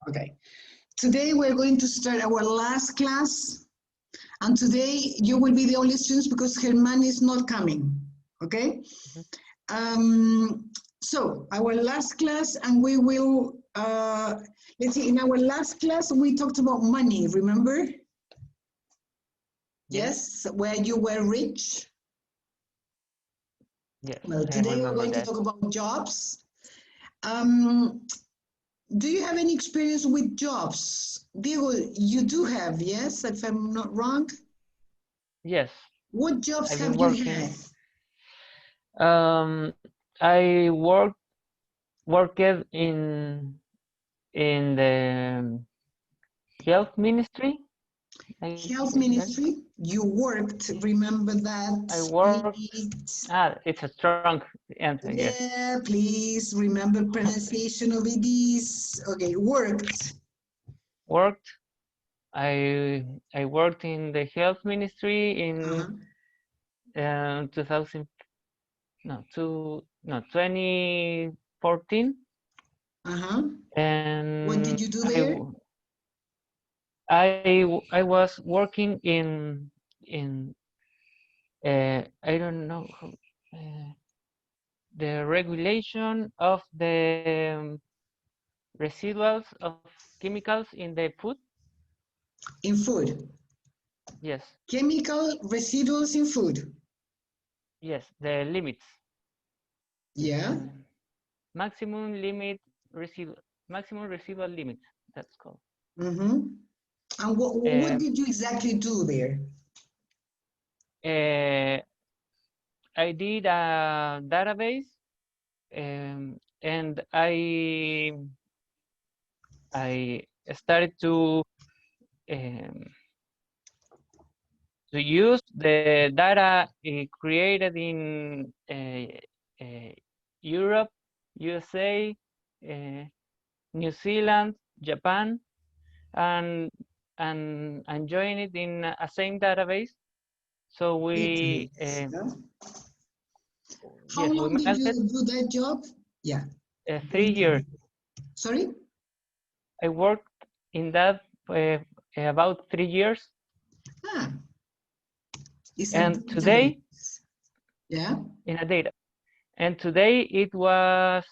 Okay. Today we're going to start our last class, and today you will be the only students because Germán is not coming. Okay. So our last class, and we will let's see. In our last class, we talked about money. Remember? Yes, where you were rich. Yes, Well, I today we're remember going to that. talk about jobs. Do you have any experience with jobs? Diego, you do have, yes, if I'm not wrong. Yes, What jobs I've have been you working. had? I worked in the health ministry. Health ministry, you worked, remember I that, worked. please. It's a strong answer. Yes, Yeah, please remember pronunciation of EDs. Okay, worked. worked. I worked in the health ministry in 2000. No, 2014. What did And you do there? I was working in I don't know the regulation of the residuals of chemicals in the food. In food. Yes, Chemical residuals in food. yes, the limits. Yeah. Maximum limit residual, maximum residual limit. That's called. And what did you exactly do there? I did a database, and I started to use the data created in Europe, USA, New Zealand, Japan, and and join it in a same database. So we How yes, we long did melted you do that job? Yeah. 3 years. Sorry? I worked in that about 3 years. Ah. It's And a today, database. Yeah. in a data, and today it was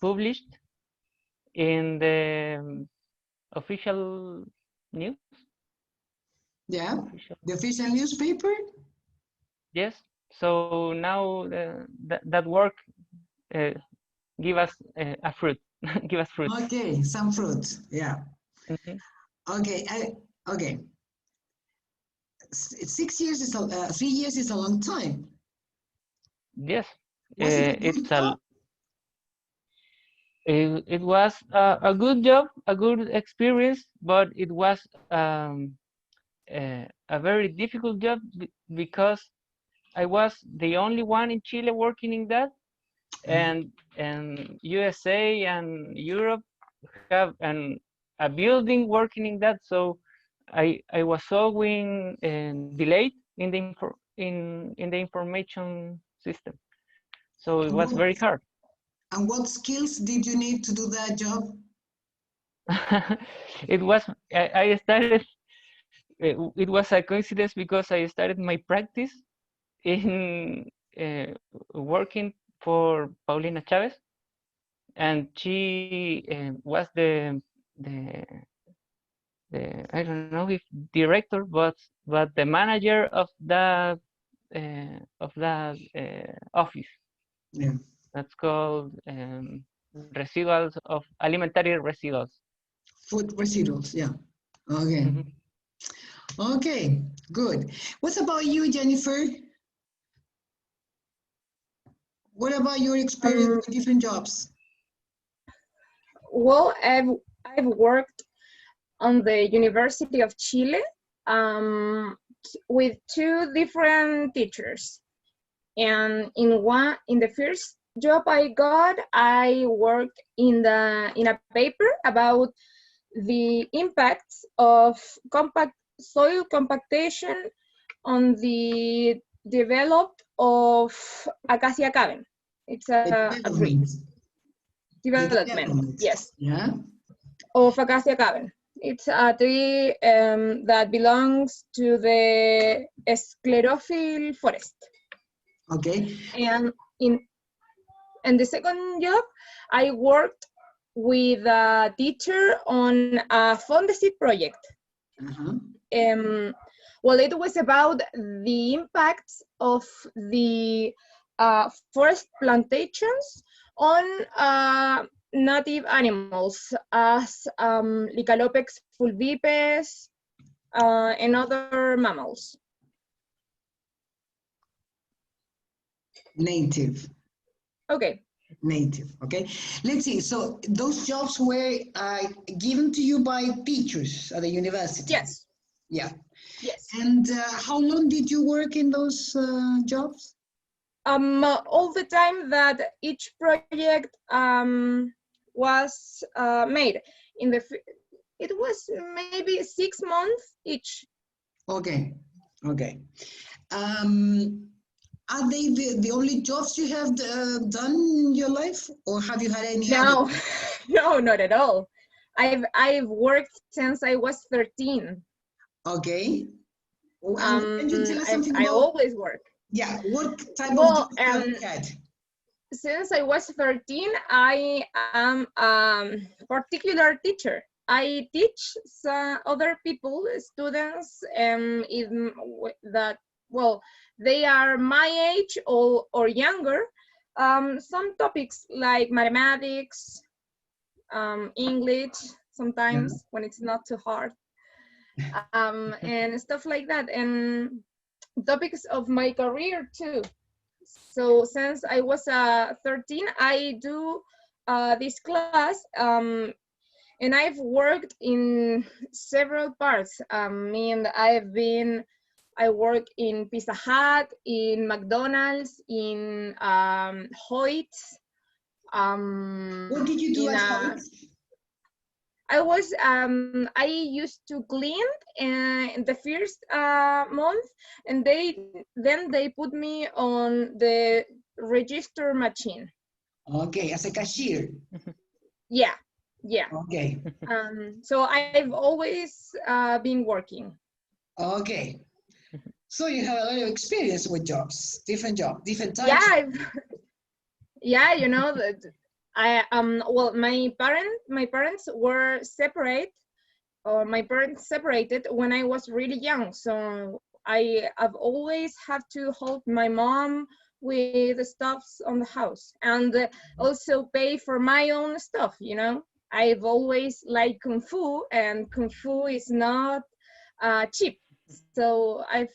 published in the official news. Yeah. The official newspaper? Yes. So now that work give us a fruit. Give us fruit. Okay, some fruit. Yeah. Mhm. Okay. Okay. 6 years is 3 years is a long time. Yes. Was it a good It's job? it was a good job, a good experience, but it was a very difficult job because I was the only one in Chile working in that, and USA and Europe have a building working in that. So I was always delayed in the information system. So it And was what, very hard. and what skills did you need to do that job? It was I started. It was a coincidence because I started my practice in working for Paulina Chavez, and she was the I don't know if director, but the manager of that office. Yeah. That's called residuals of alimentary residuals. Food residuals. Yeah. Okay. Mhm. Okay. Good. What about you, Jennifer? What about your experience with different jobs? Well, I've worked on the University of Chile with two different teachers, and in the first job I got, I worked in a paper about the impacts of soil compactation on the development of Acacia cavern. It's The a tree. development. development. Yes, Yeah. of Acacia cavern. It's a tree that belongs to the sclerophyll forest. Okay. And in the second job, I worked with a teacher on a fondesit project. Well, it was about the impacts of the forest plantations on native animals as Lycalopex fulvipes and other mammals. Native. Okay. Native. Okay. Let's see. So those jobs were given to you by teachers at the university. Yes. Yeah. Yes. And how long did you work in those jobs? All the time that each project was made. It was maybe 6 months each. Okay. Okay. Are they the only jobs you have done in your life, or have you had any No, other? no, not at all. I've worked since I was 13. Okay. Can you tell us something I about? always work. Yeah. What type of Well, jobs have you had? since I was 13, I am a particular teacher. I teach other people, students, well, they are my age or younger. Some topics like mathematics, English, sometimes when it's not too hard, and stuff like that, and topics of my career too. So since I was 13, I do this class, and I've worked in several parts. I work in Pizza Hut, in McDonald's, in Hoyt's. What did you do at home? I used to clean in the first month, and then they put me on the register machine. Okay, as a cashier. Yeah, yeah. Okay. So I've always been working. Okay. So you have a lot of experience with jobs, different types. Yeah, yeah. You know that well, my parents were separate, or my parents separated when I was really young. So I've always have to help my mom with the stuffs on the house, and also pay for my own stuff. You know, I've always liked Kung Fu, and Kung Fu is not cheap. So I've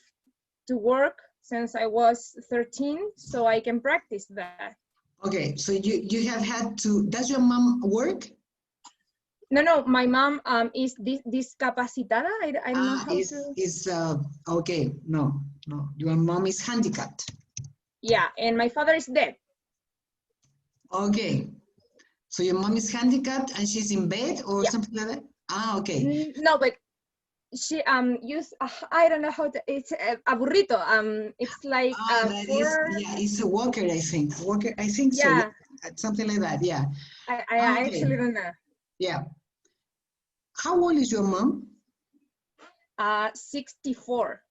to work since I was 13, so I can practice that. Okay, so you have had to, does your mom work? No, my mom is discapacitada. I don't know how to. Okay, no, your mom is handicapped. Yeah, and my father is dead. Okay, so your mom is handicapped and she's in bed or something like that? Ah, okay. No, but she I don't know how to, it's a burrito. It's like it's a walker, I think. Walker, I think so. Yeah. Something like that, yeah. I actually don't know. Yeah. How old is your mom? 64.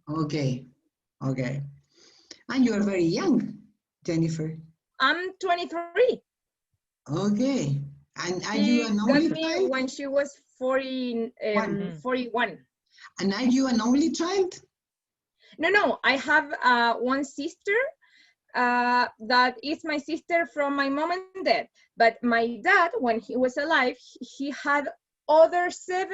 Okay. And you are very young, Jennifer. I'm 23. Okay. And are She you an only got me child? when she was 41. And are you an only child? No, I have one sister that is my sister from my mom and dad. But my dad, when he was alive, he had other 7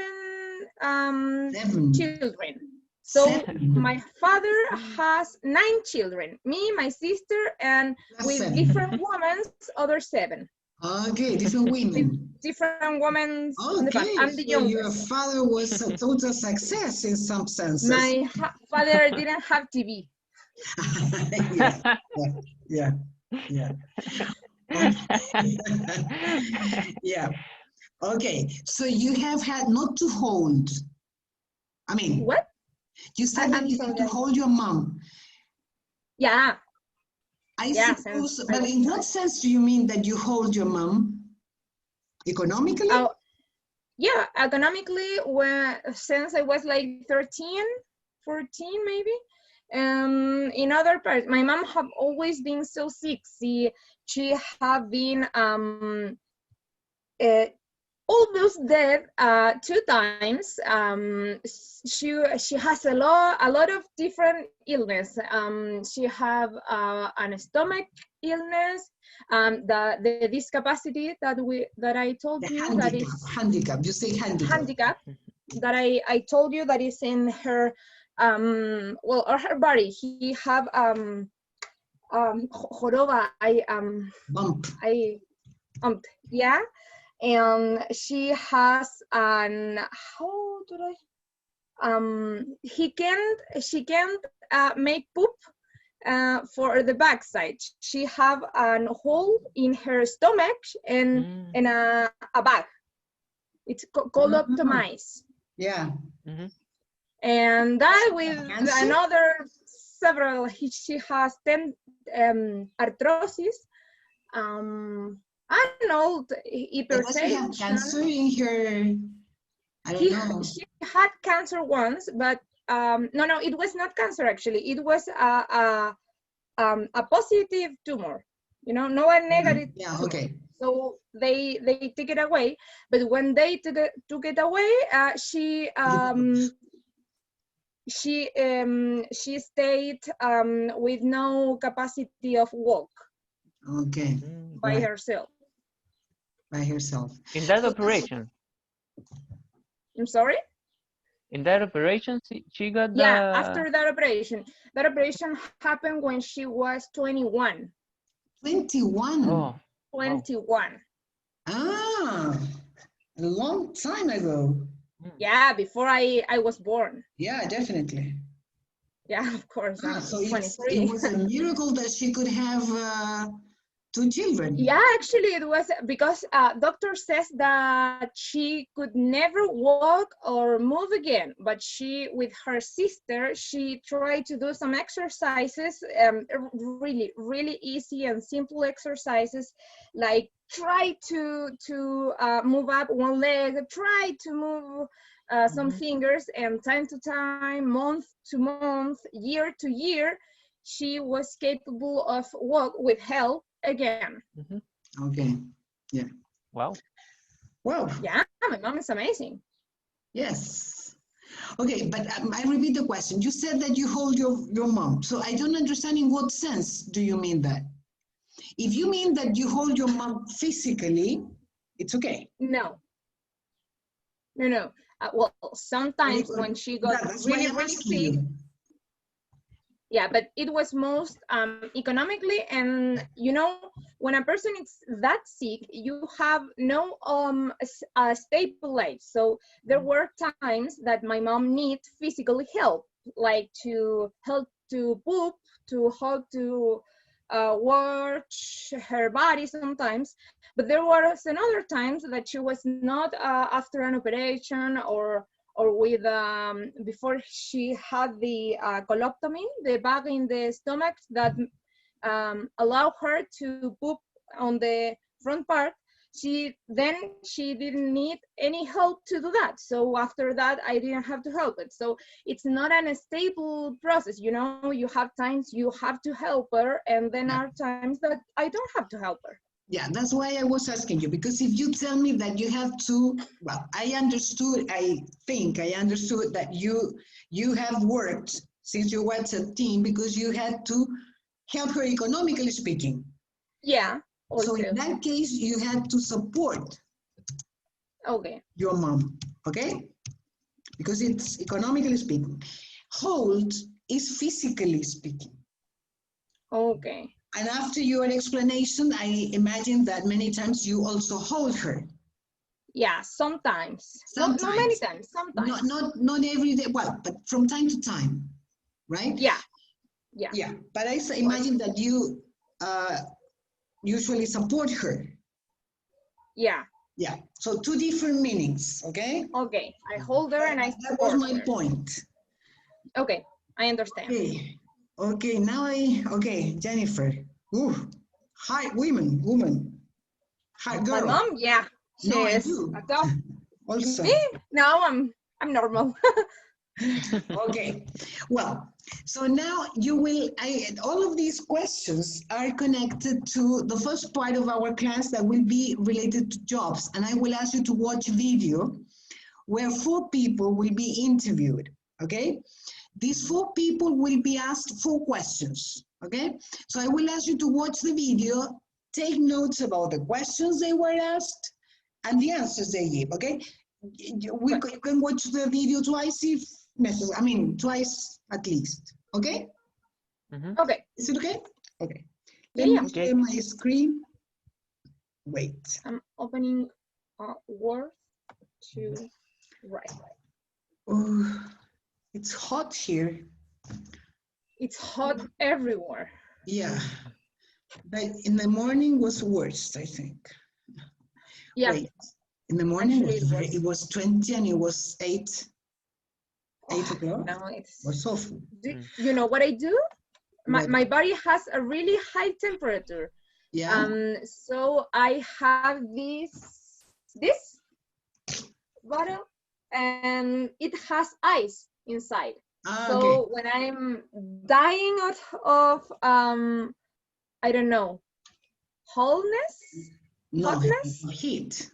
children. So my father has 9 children, me, my sister, and with different women, other 7. Okay, different women. Different women. Okay, I'm the so your youngest. father was a total success in some senses. My father didn't have TV. Yeah. Yeah. Okay, so you have had not to hold. I mean, what? You said that you had to hold your mom. Yeah. I suppose, but in what sense do you mean that you hold your mom? Economically? Yeah, economically, since I was like 13, 14 maybe. In other parts, my mom have always been so sick. She have been almost dead 2 times. She has a lot of different illness. She have an stomach illness, the discapacity that I told The you handicap, that is handicap. You say handicap. that I told you that is in her or her body. He have joroba. Bump. Yeah, and she has an how do I she can't make poop for the backside. She have an hole in her stomach and a bag. It's coloptomized. Yeah. And that with Cancer? another several, she has 10 arthrosis. I don't know, Does she have cancer in her? I don't know. She had cancer once, but no, it was not cancer actually. It was a positive tumor, no a negative. Yeah, tumor. okay. So they took it away, but when they took it away, she stayed with no capacity of walk. Okay. By herself. By herself. In that operation. I'm sorry? In that operation, she got the... Yeah, after that operation. That operation happened when she was 21. 21? Oh. 21. Wow. Ah, a long time ago. Yeah, before I was born. Yeah, definitely. Yeah, of course. So 23. it was a miracle that she could have 2 children. Yeah, actually it was because doctor says that she could never walk or move again, but with her sister, she tried to do some exercises, really, really easy and simple exercises, like try to move up one leg, try to move some fingers, and time to time, month to month, year to year, she was capable of walk with help again. Okay. Yeah. Wow. Wow. Yeah, my mom is amazing. Yes. Okay, but I repeat the question. You said that you hold your mom. So I don't understand in what sense do you mean that? If you mean that you hold your mom physically, it's okay. No. Well, sometimes when she got really, really sick. Yeah, but it was most economically, and when a person is that sick, you have no stable life. So there were times that my mom need physical help, like to help to poop, to help to watch her body sometimes. But there was another times that she was not after an operation or with before she had the coloptomy, the bag in the stomach that allow her to poop on the front part. She didn't need any help to do that. So after that, I didn't have to help it. So it's not an stable process. You have times you have to help her, and then are times that I don't have to help her. Yeah, that's why I was asking you, because if you tell me that you have to, well, I think I understood that you have worked since you were 13 because you had to help her economically speaking. Yeah. Also. So in that case, you had to support your mom, okay? Because it's economically speaking. Hold is physically speaking. Okay. And after your explanation, I imagine that many times you also hold her. Yeah, sometimes. Not many times, sometimes. Not every day, well, but from time to time, right? Yeah. Yeah, but I imagine that you usually support her. Yeah. Yeah, so 2 different meanings, okay? Okay, I hold her and I support her. That was my point. Okay, I understand. Okay, now Jennifer. Ooh, hi, woman. Hi, girl. My mom, yeah. No, I Yes. do. Adopt Also. me? No, I'm normal. Okay, well, so now all of these questions are connected to the first part of our class that will be related to jobs. And I will ask you to watch a video where 4 people will be interviewed, okay? These 4 people will be asked 4 questions, okay? So I will ask you to watch the video, take notes about the questions they were asked and the answers they gave, okay? You can watch the video twice if necessary. I mean, twice at least. Okay? Okay. Is it okay? Okay. Yeah, Let yeah. me share my screen. Wait. I'm opening Word to write. Oh, it's hot here. It's hot everywhere. Yeah. But in the morning was worst, I think. Yeah. Wait. In the morning Actually, it was 20 and it was 8 o'clock. No, it was awful. You know what I do? What? My body has a really high temperature. Yeah. So I have this bottle and it has ice inside. So Okay. when I'm dying of I don't know, hotness, Heat.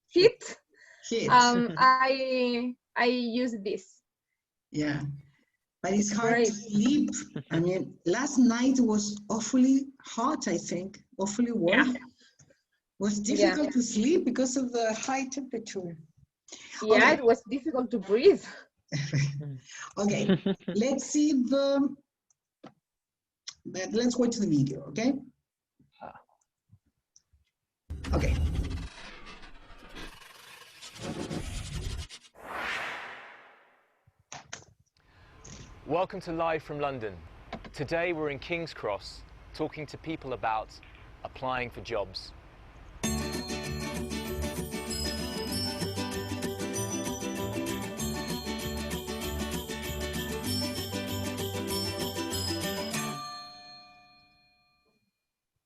heat. Heat. I use this. Yeah, but it's hard Great. to sleep. I mean, last night was awfully hot, I think, awfully warm. Yeah. It was difficult to sleep because of the high temperature. Yeah, Okay. it was difficult to breathe. Okay, let's see let's watch the video, okay? Okay. Welcome to Live from London. Today we're in King's Cross talking to people about applying for jobs.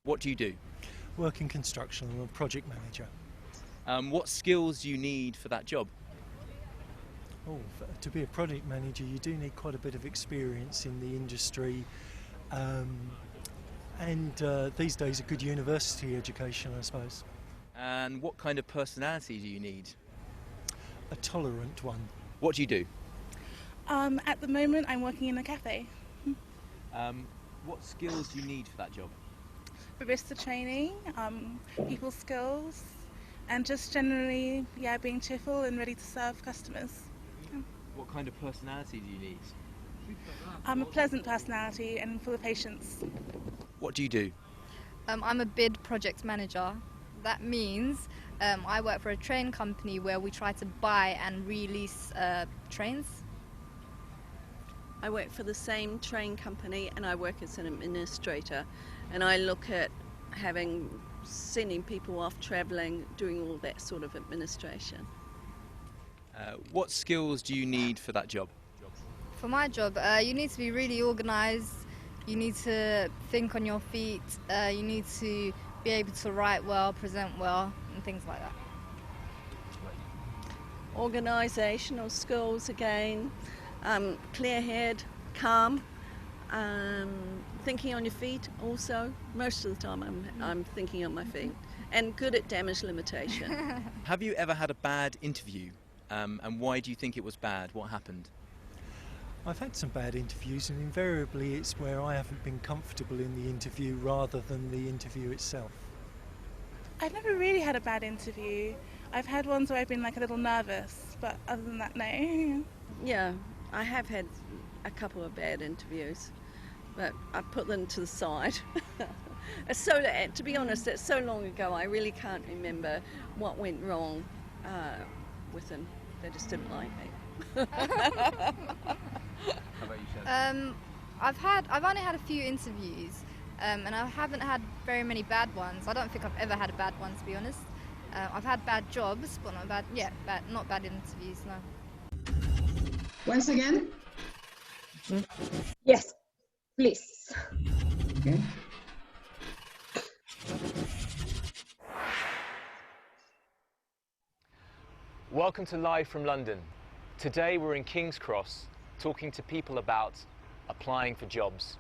What do you do? Work in construction. I'm a project manager. What skills do you need for that job? Oh, to be a project manager, you do need quite a bit of experience in the industry, and these days a good university education, I suppose. And what kind of personality do you need? A tolerant one. What do you do? At the moment, I'm working in a cafe. What skills do you need for that job? Barista training, people skills, and just generally, being cheerful and ready to serve customers. What kind of personality do you need? I'm a pleasant personality and full of patience. What do you do? I'm a bid project manager. That means I work for a train company where we try to buy and release trains. I work for the same train company and I work as an administrator, and I look at sending people off travelling, doing all that sort of administration. What skills do you need for that job? For my job, you need to be really organised, you need to think on your feet, you need to be able to write well, present well, and things like that. Organisational skills again, clear-head, calm, thinking on your feet also. Most of the time I'm thinking on my feet, and good at damage limitation. Have you ever had a bad interview? And why do you think it was bad? What happened? I've had some bad interviews, and invariably it's where I haven't been comfortable in the interview rather than the interview itself. I've never really had a bad interview. I've had ones where I've been like a little nervous, but other than that, no. Yeah, I have had a couple of bad interviews, but I put them to the side. To be honest, it's so long ago, I really can't remember what went wrong with them. They just didn't like me. How about you, Shannon? I've only had a few interviews, and I haven't had very many bad ones. I don't think I've ever had a bad one, to be honest. I've had bad jobs, but not bad interviews, no. Once again? Yes, please. Okay. Welcome to Live from London. Today we're in King's Cross talking to people about applying for jobs.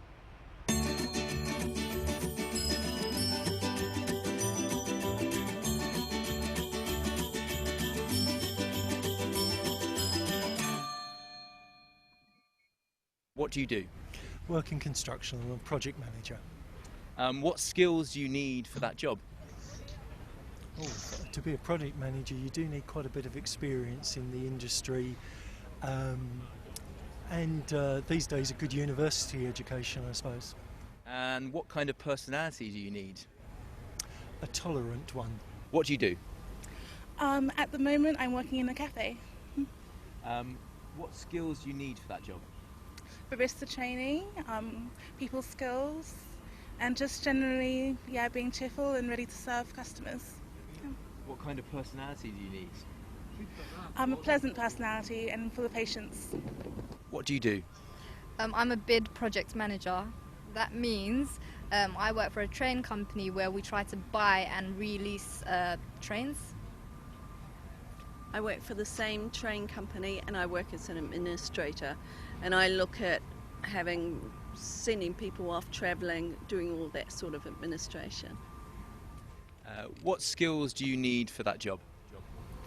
What do you do? Work in construction. I'm a project manager. What skills do you need for that job? Oh, to be a project manager, you do need quite a bit of experience in the industry, and these days a good university education, I suppose. And what kind of personality do you need? A tolerant one. What do you do? At the moment, I'm working in a cafe. What skills do you need for that job? Barista training, people skills, and just generally, being cheerful and ready to serve customers. What kind of personality do you need? I'm a pleasant personality and full of patience. What do you do? I'm a bid project manager. That means I work for a train company where we try to buy and release trains. I work for the same train company and I work as an administrator, and I look at sending people off travelling, doing all that sort of administration. What skills do you need for that job?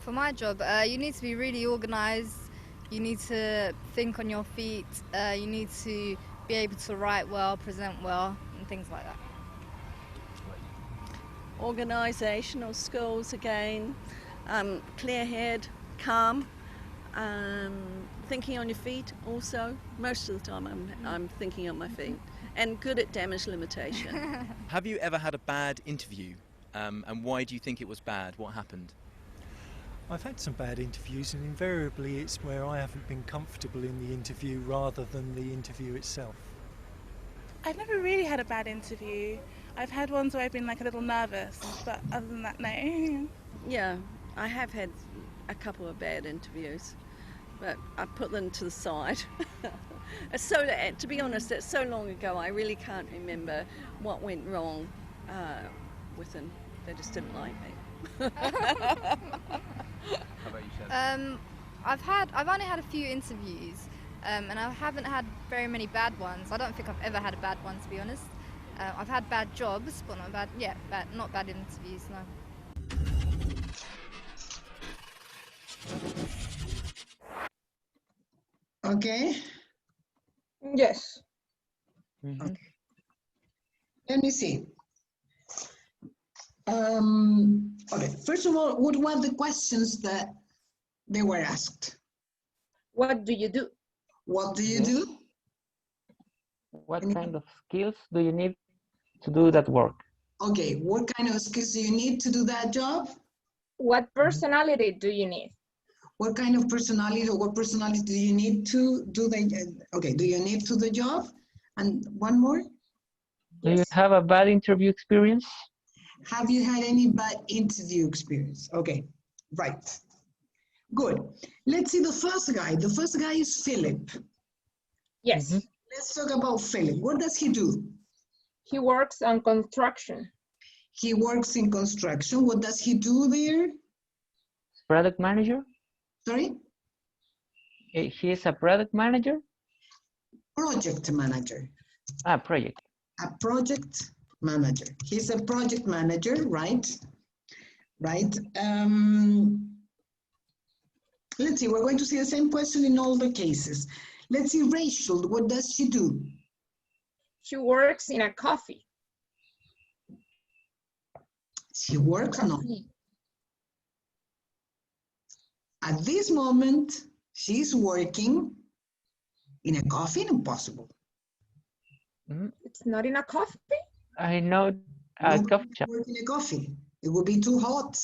For my job, you need to be really organised, you need to think on your feet, you need to be able to write well, present well, and things like that. Organisational skills again, clear-head, calm, thinking on your feet also. Most of the time I'm thinking on my feet, and good at damage limitation. Have you ever had a bad interview? And why do you think it was bad? What happened? I've had some bad interviews, and invariably it's where I haven't been comfortable in the interview rather than the interview itself. I've never really had a bad interview. I've had ones where I've been like a little nervous, but other than that, no. Yeah, I have had a couple of bad interviews, but I put them to the side. To be honest, it's so long ago, I really can't remember what went wrong with them. They just didn't like me. How about you, Shaz? I've only had a few interviews, and I haven't had very many bad ones. I don't think I've ever had a bad one, to be honest. I've had bad jobs, but not bad interviews, no. Okay. Yes. Mhm. Okay. Let me see. Okay, first of all, what were the questions that they were asked? What do you do? What do you Yes. do? What kind of skills do you need to do that work? Okay, what kind of skills do you need to do that job? What personality do you need? What kind of personality or what personality do you need to do do you need to the job? And one more, Do you have a bad interview experience? have you had any bad interview experience? Okay, right. Good. Let's see the first guy. The first guy is Philip. Yes. Mhm. Let's talk about Philip. What does he do? He works on construction. He works in construction. What does he do there? Product manager? Sorry? He is a product manager? Project manager. Project. A project manager. He's a project manager, right? Right. Let's see, we're going to see the same question in all the cases. Let's see, Rachel, what does she do? She works in a coffee. She works on. At this moment, she's working in a coffee. Impossible. It's not in a coffee. I know a Nobody coffee shop. work in a coffee. It would be too hot.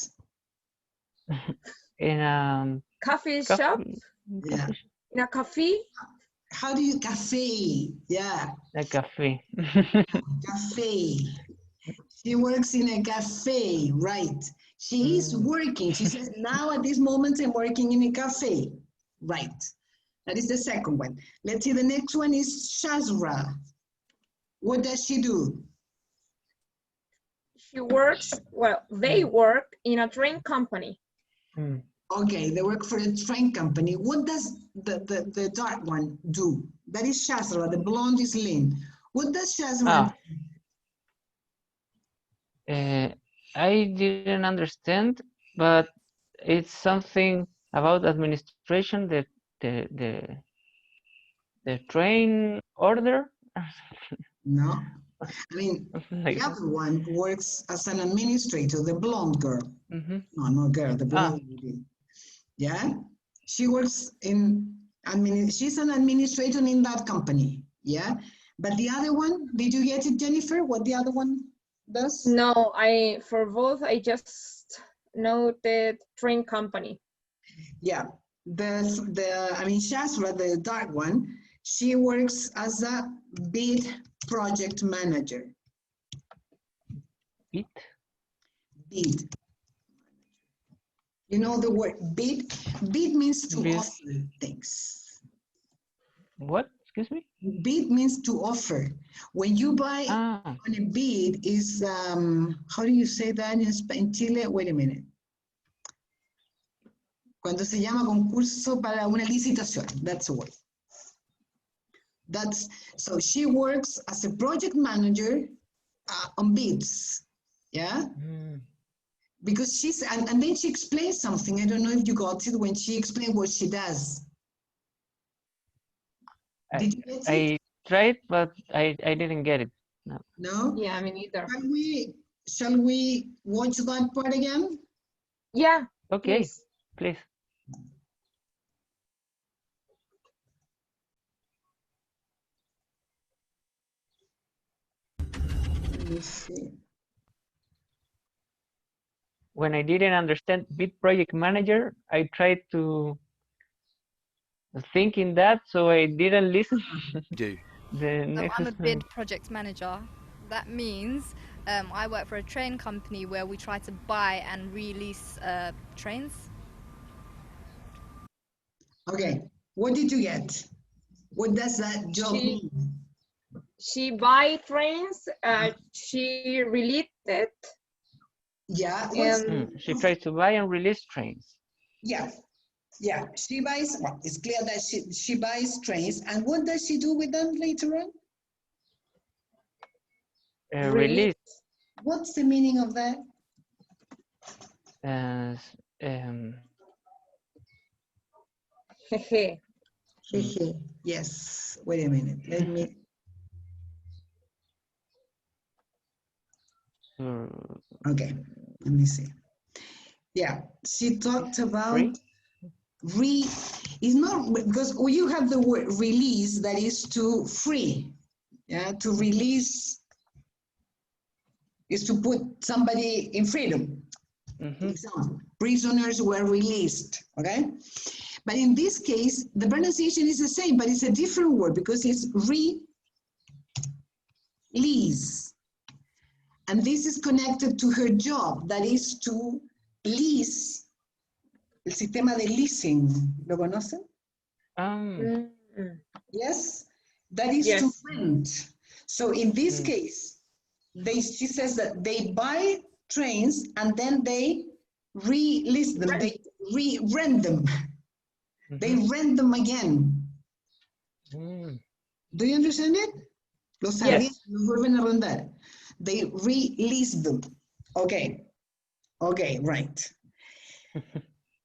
In Coffee shop. Yeah. In a coffee. How do you cafe? Yeah, a cafe. cafe. She works in a cafe, right? She is working. She says, now at this moment, I'm working in a cafe. Right. That is the second one. Let's see, the next one is Shazra. What does she do? She works, well, they work in a train company. Okay, they work for a train company. What does the dark one do? That is Shazra, the blonde is Lynn. What does Shazra Ah, I didn't understand, but it's something about administration, the train order. No. I mean, Like the that. other one works as an administrator, the blonde girl. Mm-hmm. No, no girl, the blonde lady. Yeah? She works in, she's an administrator in that company. Yeah? But the other one, did you get it, Jennifer? What the other one does? No, for both, I just know the train company. Yeah. Shasra, the dark one, she works as a bid project manager. Bid? Bid. You know the word bid? Bid means to Bid. offer things. What? Excuse me? Bid means to offer. When you buy on a bid is, how do you say that in Chile? Wait a minute. Cuando se llama concurso para una licitación, that's the word. So she works as a project manager on bids, yeah? Because and then she explains something. I don't know if you got it when she explained what she does. Did you get it? I tried, but I didn't get it. No. No? Yeah, me neither. Shall we watch that part again? Yeah. Okay, please. Let me see. When I didn't understand bid project manager, I tried to think in that, so I didn't listen. Do. I'm a bid project manager. That means I work for a train company where we try to buy and release trains. Okay, what did you get? What does that job mean? She buy trains, she released it. Yeah. She tries to buy and release trains. Yeah. Yeah, she buys, well, it's clear that she buys trains. And what does she do with them later on? Release. What's the meaning of that? Yes, wait a minute, let me. Okay, let me see. Yeah, she talked about it's not, because you have the word release, that is to free. Yeah, to release is to put somebody in freedom. For example, prisoners were released, okay? But in this case, the pronunciation is the same, but it's a different word because it's release. And this is connected to her job, that is to lease, el sistema de leasing, ¿lo conocen? Yes, that is to rent. So in this case, she says that they buy trains and then they release them, they rent them. They rent them again. Do you understand it? Los arriendan, los vuelven a arrendar. They release them. Okay. Okay, right.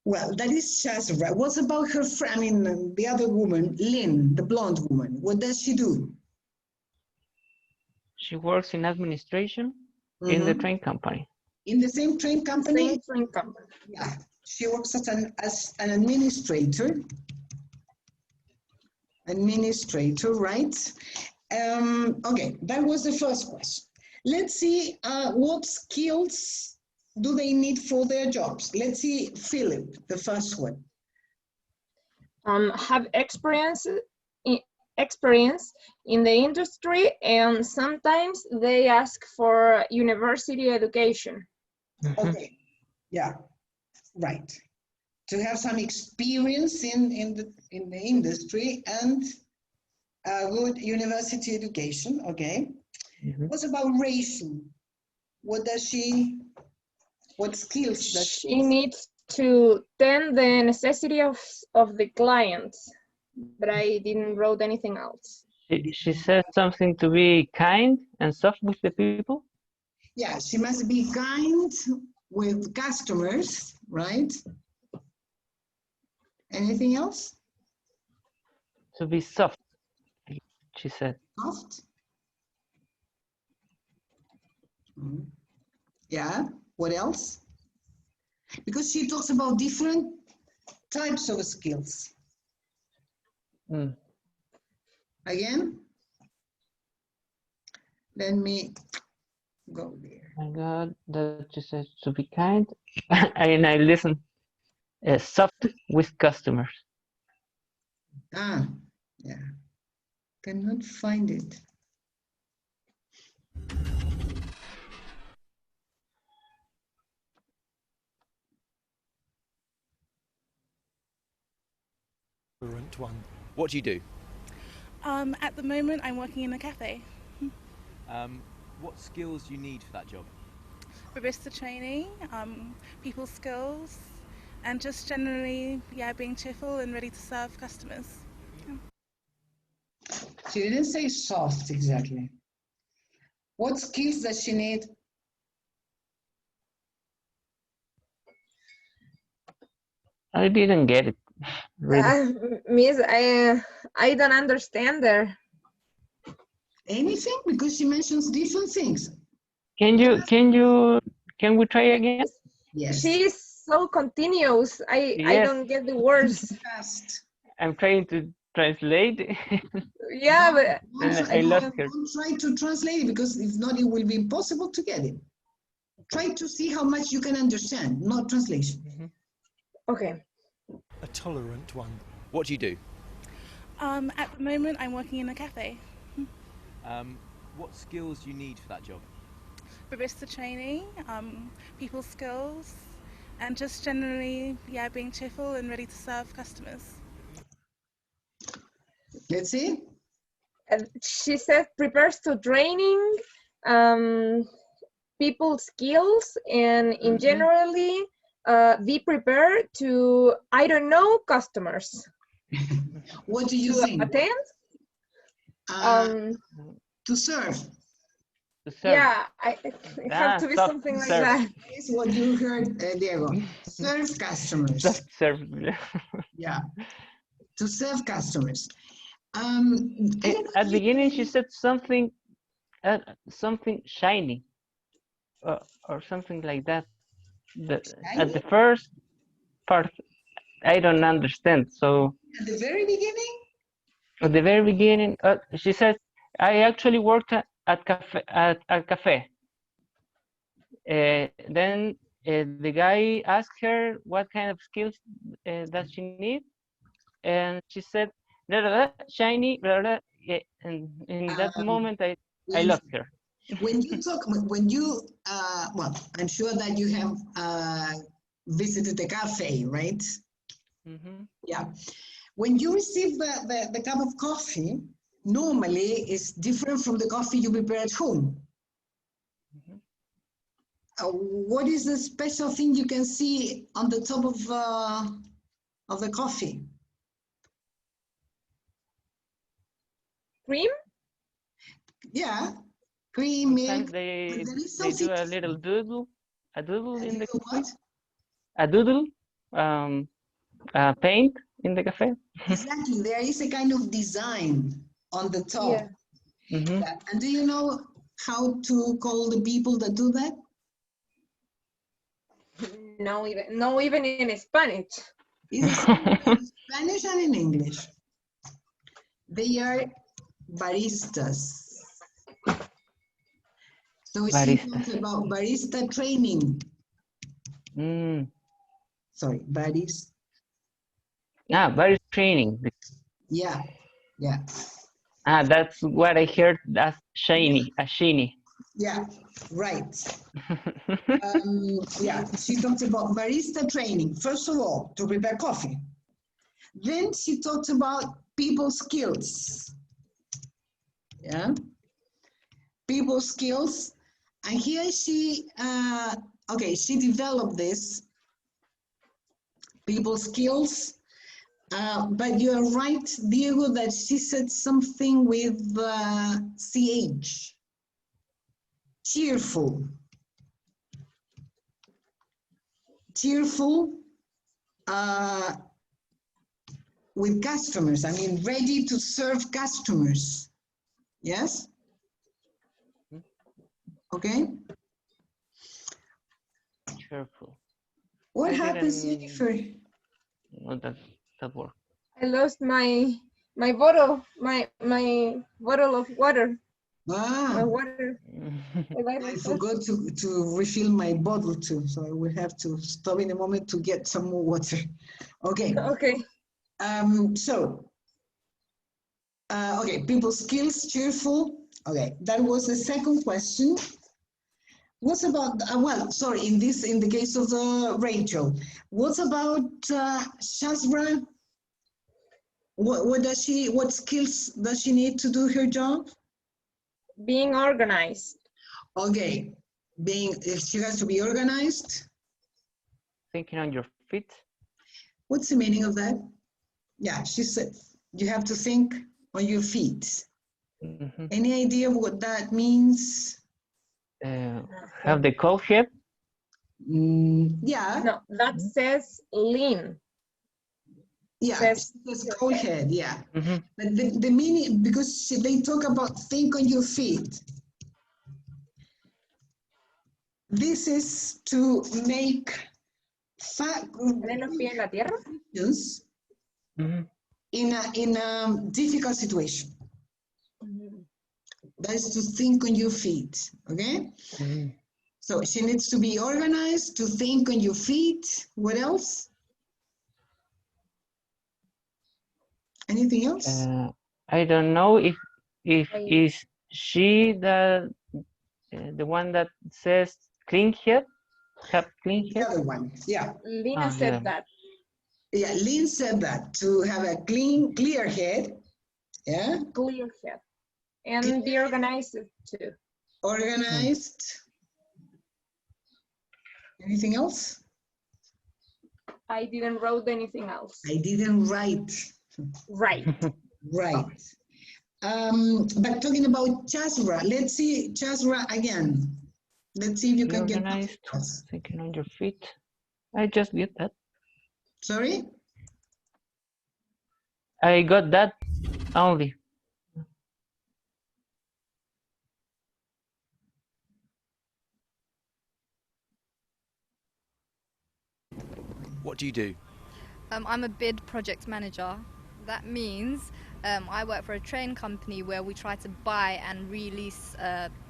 Well, that is Shazra. What's about her friend, the other woman, Lynn, the blonde woman? What does she do? She works in administration in the train company. In the same train company? Same train company. Yeah. She works as an administrator. Administrator, right? Okay, that was the first question. Let's see what skills do they need for their jobs. Let's see, Philip, the first one. Have experience in the industry, and sometimes they ask for university education. Okay, yeah, right. To have some experience in the industry and a good university education, okay. What about Rachel? What skills does she needs to tend the necessity of the clients, but I didn't wrote anything else. She said something to be kind and soft with the people. Yeah, she must be kind with customers, right? Anything else? To be soft, she said. Soft? Yeah, what else? Because she talks about different types of skills. Again, let me go there. My God, that she said to be kind, and I listen. Soft with customers. Ah, yeah. Cannot find it. One. What do you do? At the moment, I'm working in a cafe. What skills do you need for that job? Barista training, people skills, and just generally, yeah, being cheerful and ready to serve customers. She didn't say soft exactly. What skills does she need? I didn't get it. Really. Miss, I don't understand there. Anything? Because she mentions different things. Can we try again? Yes. She's so continuous. I Yes. don't get the words. Fast. I'm trying to translate. Yeah, but I lost her. Don't try to translate it, because if not, it will be impossible to get it. Try to see how much you can understand, not translation. okay. A tolerant one. What do you do? At the moment, I'm working in a cafe. What skills do you need for that job? Barista training, people skills, and just generally, yeah, being cheerful and ready to serve customers. Let's see. She said prepares to training, people skills, and in generally be prepared to, I don't know, customers. What do you to think? attend? To serve. To serve. Yeah, it have to be soft something like serve. that. Is what you heard, Diego. Serve customers. Soft serve. Yeah. To serve customers. I don't know At the if beginning, she said something shiny, or something like that. At the first part, I don't understand. So at the very beginning? at the very beginning, she said, "I actually worked at a cafe." Then the guy asked her what kind of skills does she need, and she said, blah, blah, blah, shiny, blah, blah. Yeah, and in that moment, I lost her. When you talk, when you, well, I'm sure that you have visited the cafe, right? Yeah. When you receive the cup of coffee, normally it's different from the coffee you prepare at home. What is the special thing you can see on the top of the coffee? Cream? Yeah, cream, milk. They Something do a little doodle, in the what? cafe. A doodle, paint in the cafe. Exactly, there is a kind of design on the top. Yeah. Yeah. And do you know how to call the people that do that? No, even in Spanish. It's in Spanish and in English. They are baristas. So she talks about barista training. Sorry, barista. Barista training. Yeah, yeah. That's what I heard. That's shiny, a shiny. Yeah, right. Yeah, she talks about barista training. First of all, to prepare coffee. Then she talks about people skills. Yeah, people skills. And here she, okay, she developed this people skills. But you're right, Diego, that she said something with CH. Cheerful. Cheerful with customers. I mean, ready to serve customers. Yes? Okay. Careful. What I happens, didn't Jennifer? know that word. I lost my bottle, my bottle of water. My Ah, water. I forgot to refill my bottle too, so I will have to stop in a moment to get some more water. Okay. Okay. Okay, people skills, cheerful. Okay, that was the second question. What's about, well, sorry, in the case of Rachel, what's about Shazra? What skills does she need to do her job? Being organized. Okay, she has to be organized. Thinking on your feet. What's the meaning of that? Yeah, she said you have to think on your feet. Mm-hmm. Any idea what that means? Have the cold head? Yeah. No, that says lean. Yeah, it's cold head, yeah. Mm-hmm. But the meaning, because they talk about think on your feet. This is to make decisions in a difficult situation. That is to think on your feet, okay? So she needs to be organized, to think on your feet. What else? Anything else? I don't know if is she the one that says clean head? Have clean head? The other one, yeah. Lina said that. Yeah, Lynn said that, to have a clear head. Yeah. Clear head. And be organized too. Organized. Anything else? I didn't wrote anything else. I didn't write. Right. Right. But talking about Chasra, let's see Chasra again. Let's see if you can get organized. Thinking on your feet. I just get that. Sorry? I got that only. What do you do? I'm a bid project manager. That means I work for a train company where we try to buy and release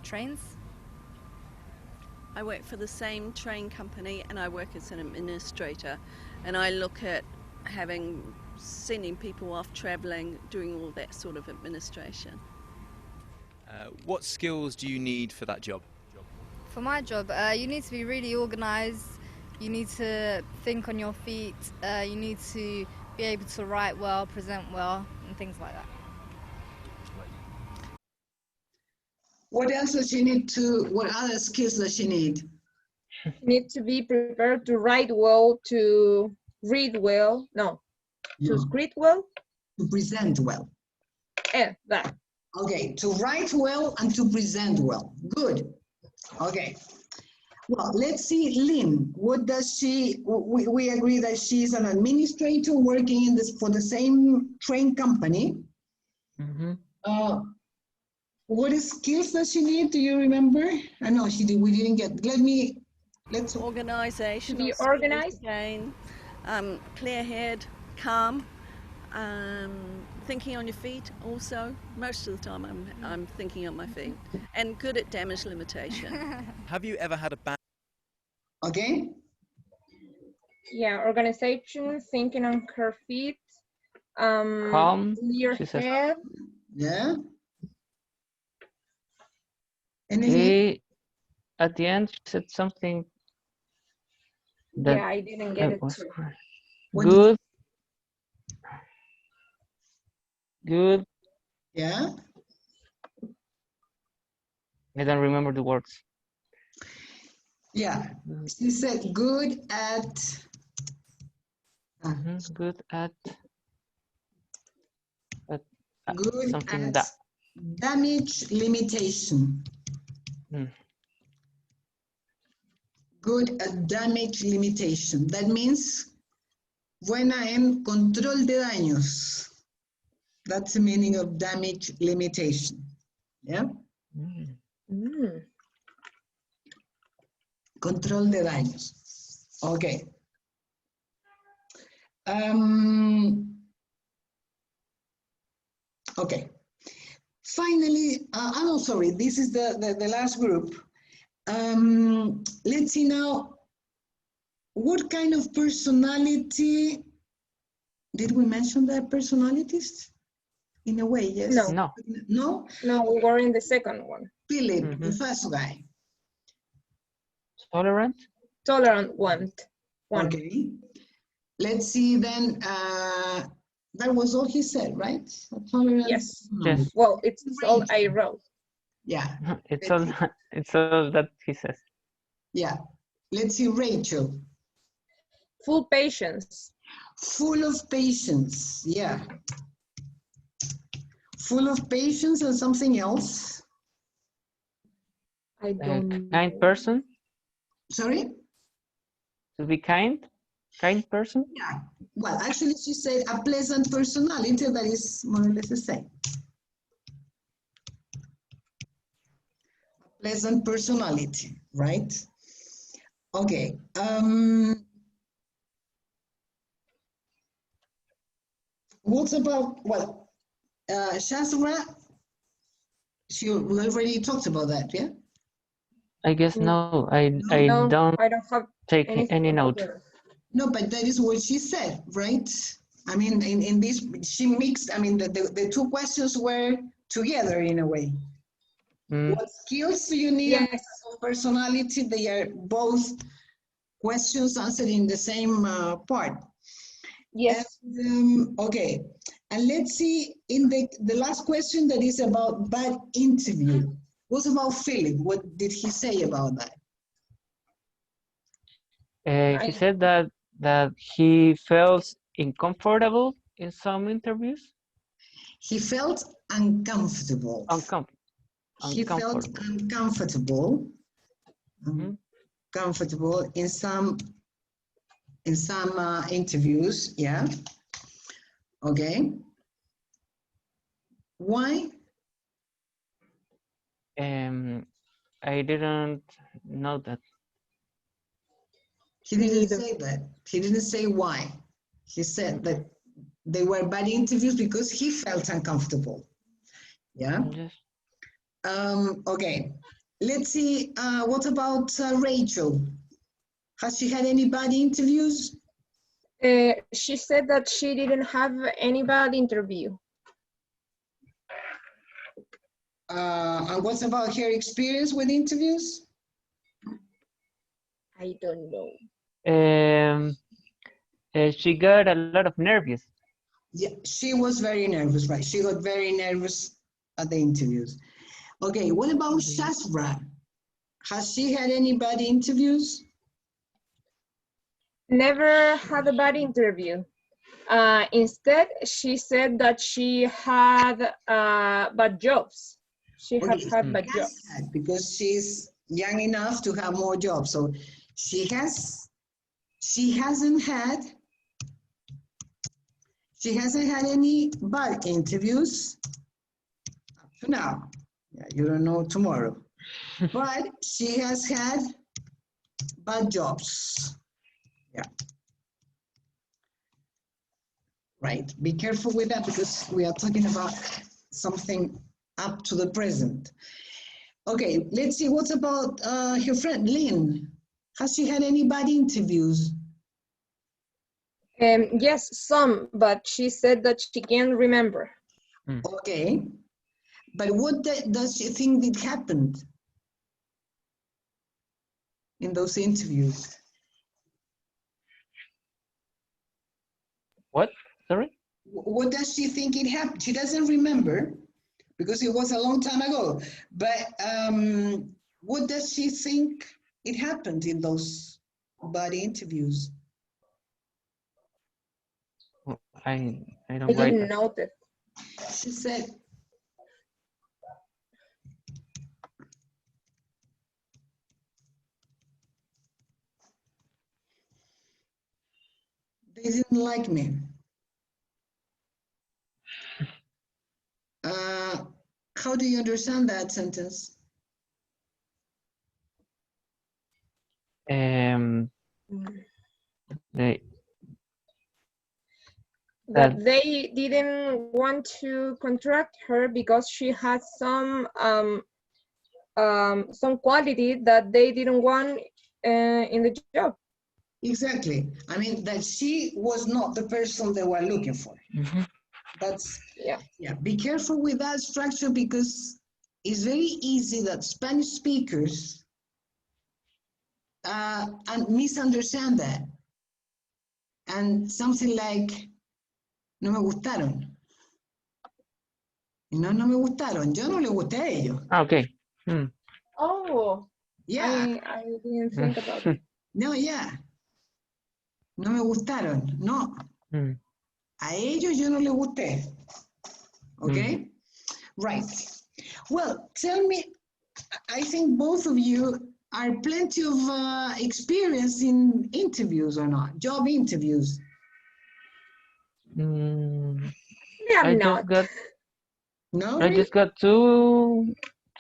trains. I work for the same train company and I work as an administrator, and I look at sending people off travelling, doing all that sort of administration. What skills do you need for that job? For my job, you need to be really organised, you need to think on your feet, you need to be able to write well, present well, and things like that. What else does she need to, what other skills does she need? Need to be prepared to write well, to read well, to script well. To present well. That. Okay, to write well and to present well. Good. Okay. Well, let's see, Lynn, what does she, we agree that she's an administrator working for the same train company. What skills does she need? Do you remember? I know we didn't get, let's. Organization. To be organized. Again, clear head, calm, thinking on your feet also. Most of the time I'm thinking on my feet. And good at damage limitation. Have you ever had a bad... Okay. Yeah, organization, thinking on her feet, calm, clear head. Yeah. At the end, she said something that yeah, I didn't get it too. Good. Good. Yeah. I don't remember the words. Yeah, she said good at Good at Good something at that. damage limitation. Good at damage limitation. That means buena en control de daños. That's the meaning of damage limitation. Yeah? Control de daños. Okay. Okay. Finally, I'm sorry, this is the last group. Let's see now, what kind of personality, did we mention their personalities? In a way, yes? No. No. No? No, we were in the second one. Philip, the first guy. Tolerant? Tolerant one. Okay. Let's see then, that was all he said, right? Tolerant. Yes. Yes. Well, it's all I wrote. Yeah. It's all that he says. Yeah. Let's see, Rachel. Full patience. Full of patience, yeah. Full of patience and something else. I don't Kind person? Sorry? To be kind? Kind person? Yeah. Well, actually, she said a pleasant personality, that is more or less the same. A pleasant personality, right? Okay. What about, well, Shazra, we already talked about that, yeah? I guess no. I No, don't I don't have take anything any about note. her. No, but that is what she said, right? I mean, in this, she mixed, I mean, the two questions were together in a way. What skills do you need? Yes. Personality, they are both questions answered in the same part. Yes. And, okay, and let's see, in the last question that is about bad interview. What's about Philip? What did he say about that? He said that he felt uncomfortable in some interviews. He felt uncomfortable. He felt uncomfortable. Comfortable in some interviews, yeah. Okay. Why? I didn't know that. He didn't say that. He didn't say why. He said that they were bad interviews because he felt uncomfortable. Yeah. Yes. Okay. Let's see. What about Rachel? Has she had any bad interviews? She said that she didn't have any bad interview. And what's about her experience with interviews? I don't know. She got a lot of nervous. Yeah, she was very nervous, right? She got very nervous at the interviews. Okay, what about Shazra? Has she had any bad interviews? Never had a bad interview. Instead, she said that she had bad jobs. She had bad jobs. Because she's young enough to have more jobs. So she hasn't had any bad interviews up to now. Yeah, you don't know tomorrow. But she has had bad jobs. Yeah. Right. Be careful with that because we are talking about something up to the present. Okay, let's see. What's about her friend Lynn? Has she had any bad interviews? Yes, some, but she said that she can't remember. Okay, but what does she think that happened in those interviews? What? Sorry? What does she think it happened? She doesn't remember because it was a long time ago. But what does she think it happened in those bad interviews? I I don't write didn't that. notice. She said, they didn't like me. How do you understand that sentence? Um, Mm. they That they didn't want to contract her because she had some quality that they didn't want in the job. Exactly. I mean, that she was not the person they were looking for. Mhm. That's, Yeah. be careful with that structure because it's very easy that Spanish speakers and misunderstand that. And something like, no me gustaron. No, no me gustaron. Yo no le gusté a ellos. Okay. Hmm. Oh, Yeah. I didn't think about it. No, yeah. No me gustaron. No. Hmm. A ellos yo no le gusté. Okay? Right. Well, tell me, I think both of you are plenty of experience in interviews or not, job interviews. Mm, They are I not. just got No, I just got two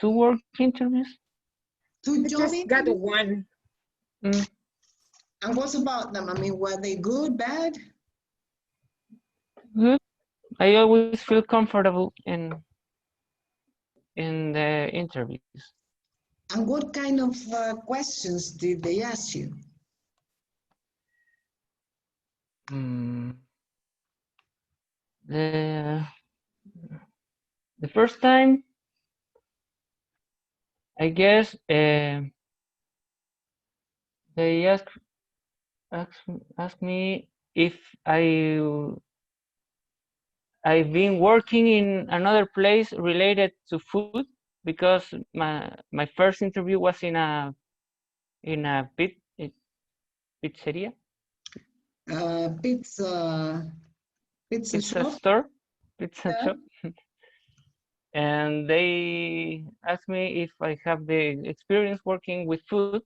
work interviews. Two I job just got interviews? one. Mm. And what's about them? I mean, were they good, bad? Good. I always feel comfortable in the interviews. And what kind of questions did they ask you? Mm. The first time, I guess, they asked me if I've been working in another place related to food because my first interview was in a pizzeria. Pizza shop? Store, pizza Yeah. shop. And they asked me if I have the experience working with food,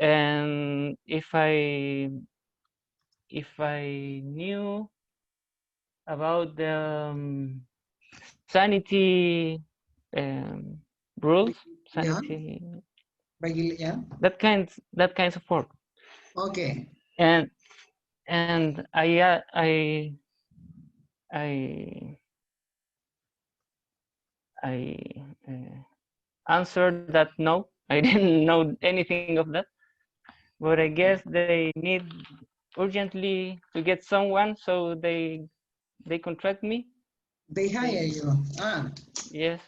and if I knew about the sanity rules, sanity, Yeah. that kinds of work. Okay. And I answered that no, I didn't know anything of that. But I guess they need urgently to get someone, so they contract me. They hire you. Ah. Yes.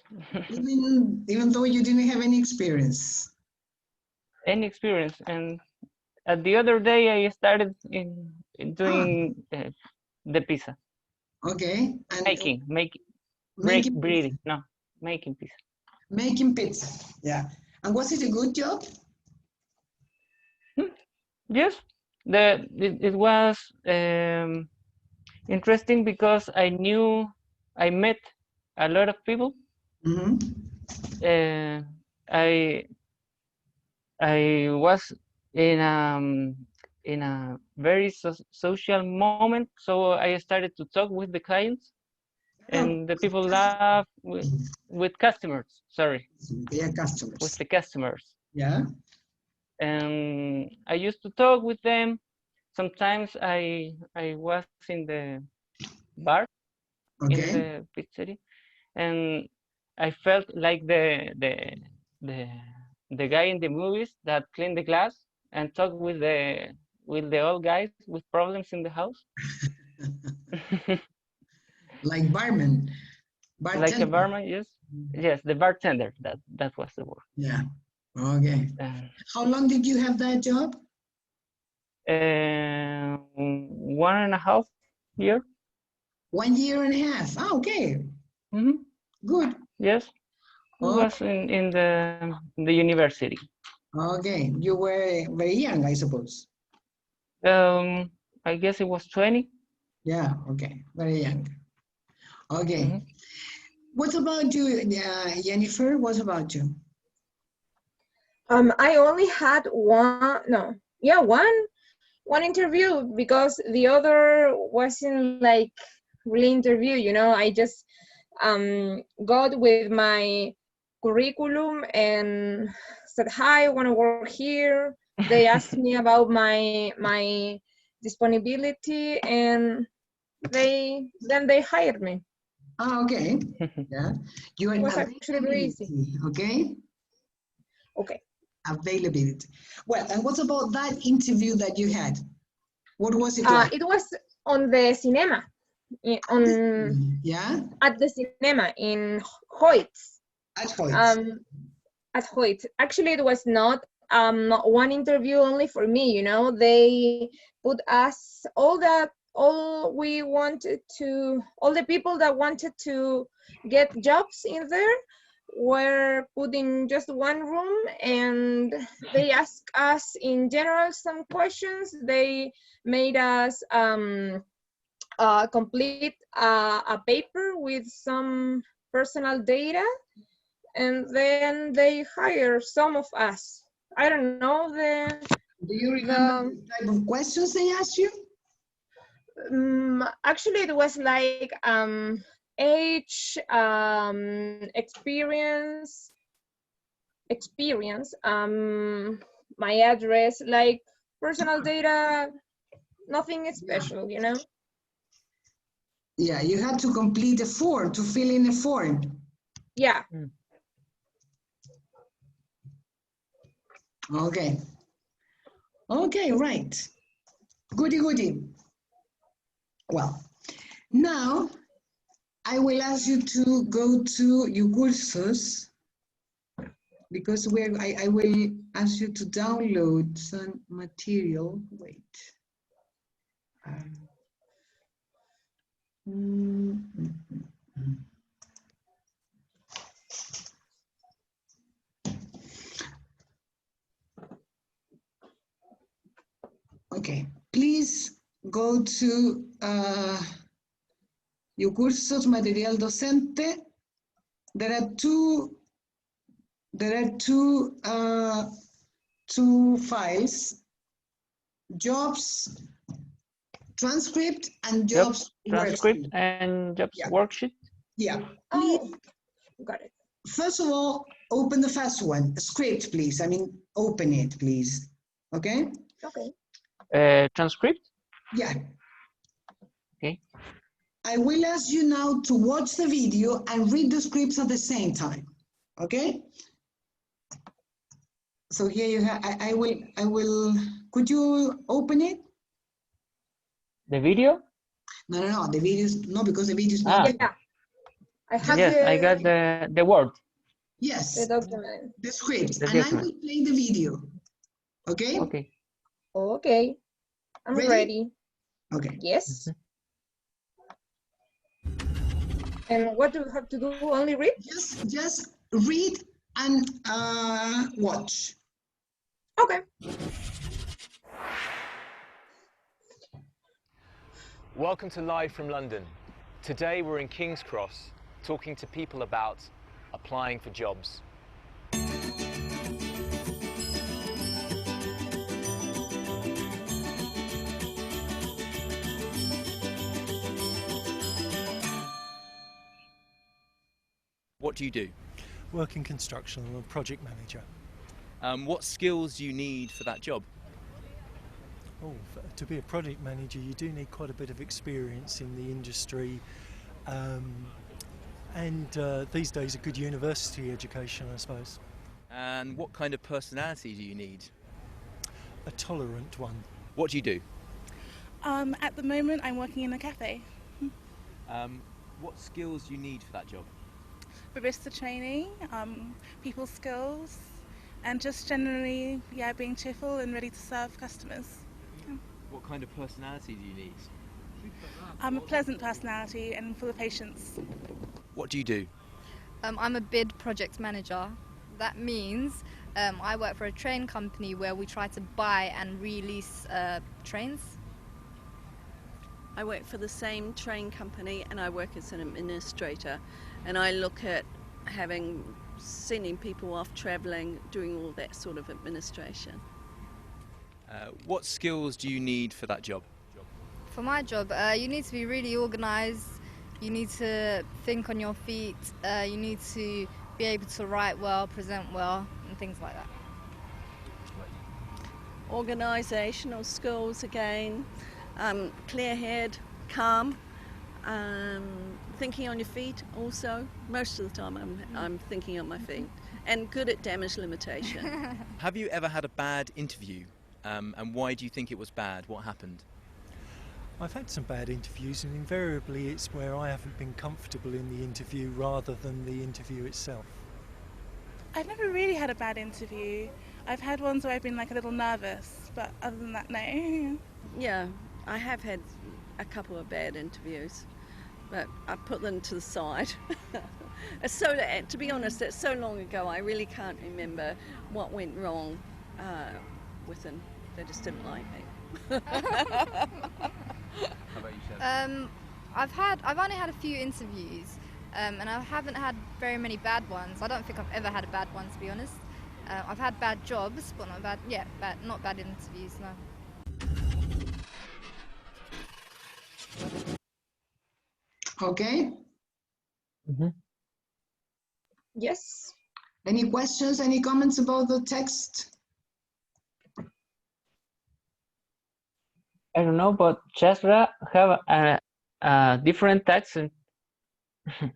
even though you didn't have any experience. Any experience. And at the other day, I started in doing the pizza. Okay. And making breeding. No, making pizza. Making pizza. Yeah. And was it a good job? Yes. It was interesting because I met a lot of people. I was in a very social moment, so I started to talk with the clients, and the people laugh with customers. Sorry. They are customers. With the customers. Yeah. And I used to talk with them. Sometimes I was in the bar, in the pizzeria, and I felt like the guy in the movies that clean the glass and talk with the old guys with problems in the house. Like barman. Bartender. Like a barman, yes. Yes, the bartender. That was the word. Yeah. Okay. How long did you have that job? 1.5 years. 1 year and a half. Ah, okay. Good. Yes. It was in the university. Okay. You were very young, I suppose. I guess it was 20. Yeah, okay, very young. Okay. What about you, Jennifer? What about you? I only had one interview, because the other wasn't like really interview, you know. I just got with my curriculum and said, hi, I want to work here. They asked me about my disponibility, and then they hired me. Ah, okay. Yeah. You It are was actually very easy. availability, okay? Okay. Availability. Well, and what about that interview that you had? What was it like? It was on the cinema, Yeah, at the cinema in Hoyts. at Hoyts. At Hoyt. Actually, it was not one interview only for me, you know. They put us all the people that wanted to get jobs in there were put in just one room, and they asked us in general some questions. They made us complete a paper with some personal data, and then they hire some of us. I don't know Do you remember the type of questions they asked you? Actually, it was like age, experience, my address, like personal data, nothing special, you know. Yeah, you had to complete a form, to fill in a form. Yeah. Okay. Okay, right. Goody, goody. Well, now I will ask you to go to your cursos, because I will ask you to download some material. Wait. Okay, please go to your cursos material docente. There are two files: jobs transcript and jobs transcript worksheet. and jobs Yeah. worksheet. Yeah, please. Got it. First of all, open the first one, script, please. I mean, open it, please. Okay? Okay. Transcript? Yeah. Okay. I will ask you now to watch the video and read the scripts at the same time. Okay? So here you have, I will, could you open it? The video? No, the video is, no, because the video is not. Yeah. I have Yes, I got the word. Yes. The document. The script. The And I document. will play the video. Okay? Okay. Okay. I'm ready. Okay. Yes. And what do we have to do? Only read? Just read and watch. Okay. Welcome to Live from London. Today we're in King's Cross talking to people about applying for jobs. What do you do? Work in construction. I'm a project manager. What skills do you need for that job? Oh, to be a project manager, you do need quite a bit of experience in the industry, and these days a good university education, I suppose. And what kind of personality do you need? A tolerant one. What do you do? At the moment, I'm working in a cafe. What skills do you need for that job? Barista training, people skills, and just generally, being cheerful and ready to serve customers. What kind of personality do you need? I'm a pleasant personality and full of patience. What do you do? I'm a bid project manager. That means I work for a train company where we try to buy and release trains. I work for the same train company and I work as an administrator, and I look at sending people off travelling, doing all that sort of administration. What skills do you need for that job? For my job, you need to be really organised, you need to think on your feet, you need to be able to write well, present well, and things like that. Organisational skills again, clear-head, calm, thinking on your feet also. Most of the time I'm thinking on my feet, and good at damage limitation. Have you ever had a bad interview? And why do you think it was bad? What happened? I've had some bad interviews, and invariably it's where I haven't been comfortable in the interview rather than the interview itself. I've never really had a bad interview. I've had ones where I've been like a little nervous, but other than that, no. Yeah, I have had a couple of bad interviews, but I put them to the side. To be honest, it's so long ago, I really can't remember what went wrong with them. They just didn't like me. How about you, Shaz? I've only had a few interviews, and I haven't had very many bad ones. I don't think I've ever had a bad one, to be honest. I've had bad jobs, but not bad interviews, no. Okay. Yes. Any questions, any comments about the text? I don't know, but Chesra have a different accent. A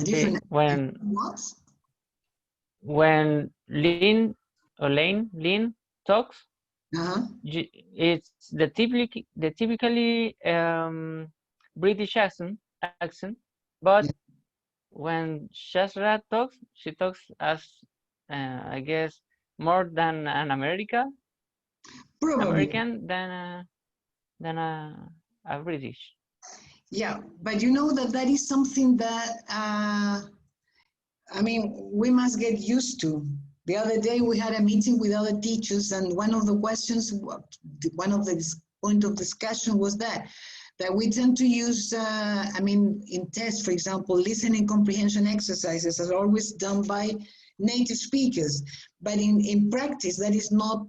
different when what? when Lynn talks, it's the typically British accent, but when Shazra talks, she talks as I guess more than an American than a British. Yeah, but you know that is something that I mean, we must get used to. The other day we had a meeting with other teachers, and one of the questions, one of the point of discussion was that we tend to use, I mean, in tests, for example, listening comprehension exercises are always done by native speakers, but in practice that is not,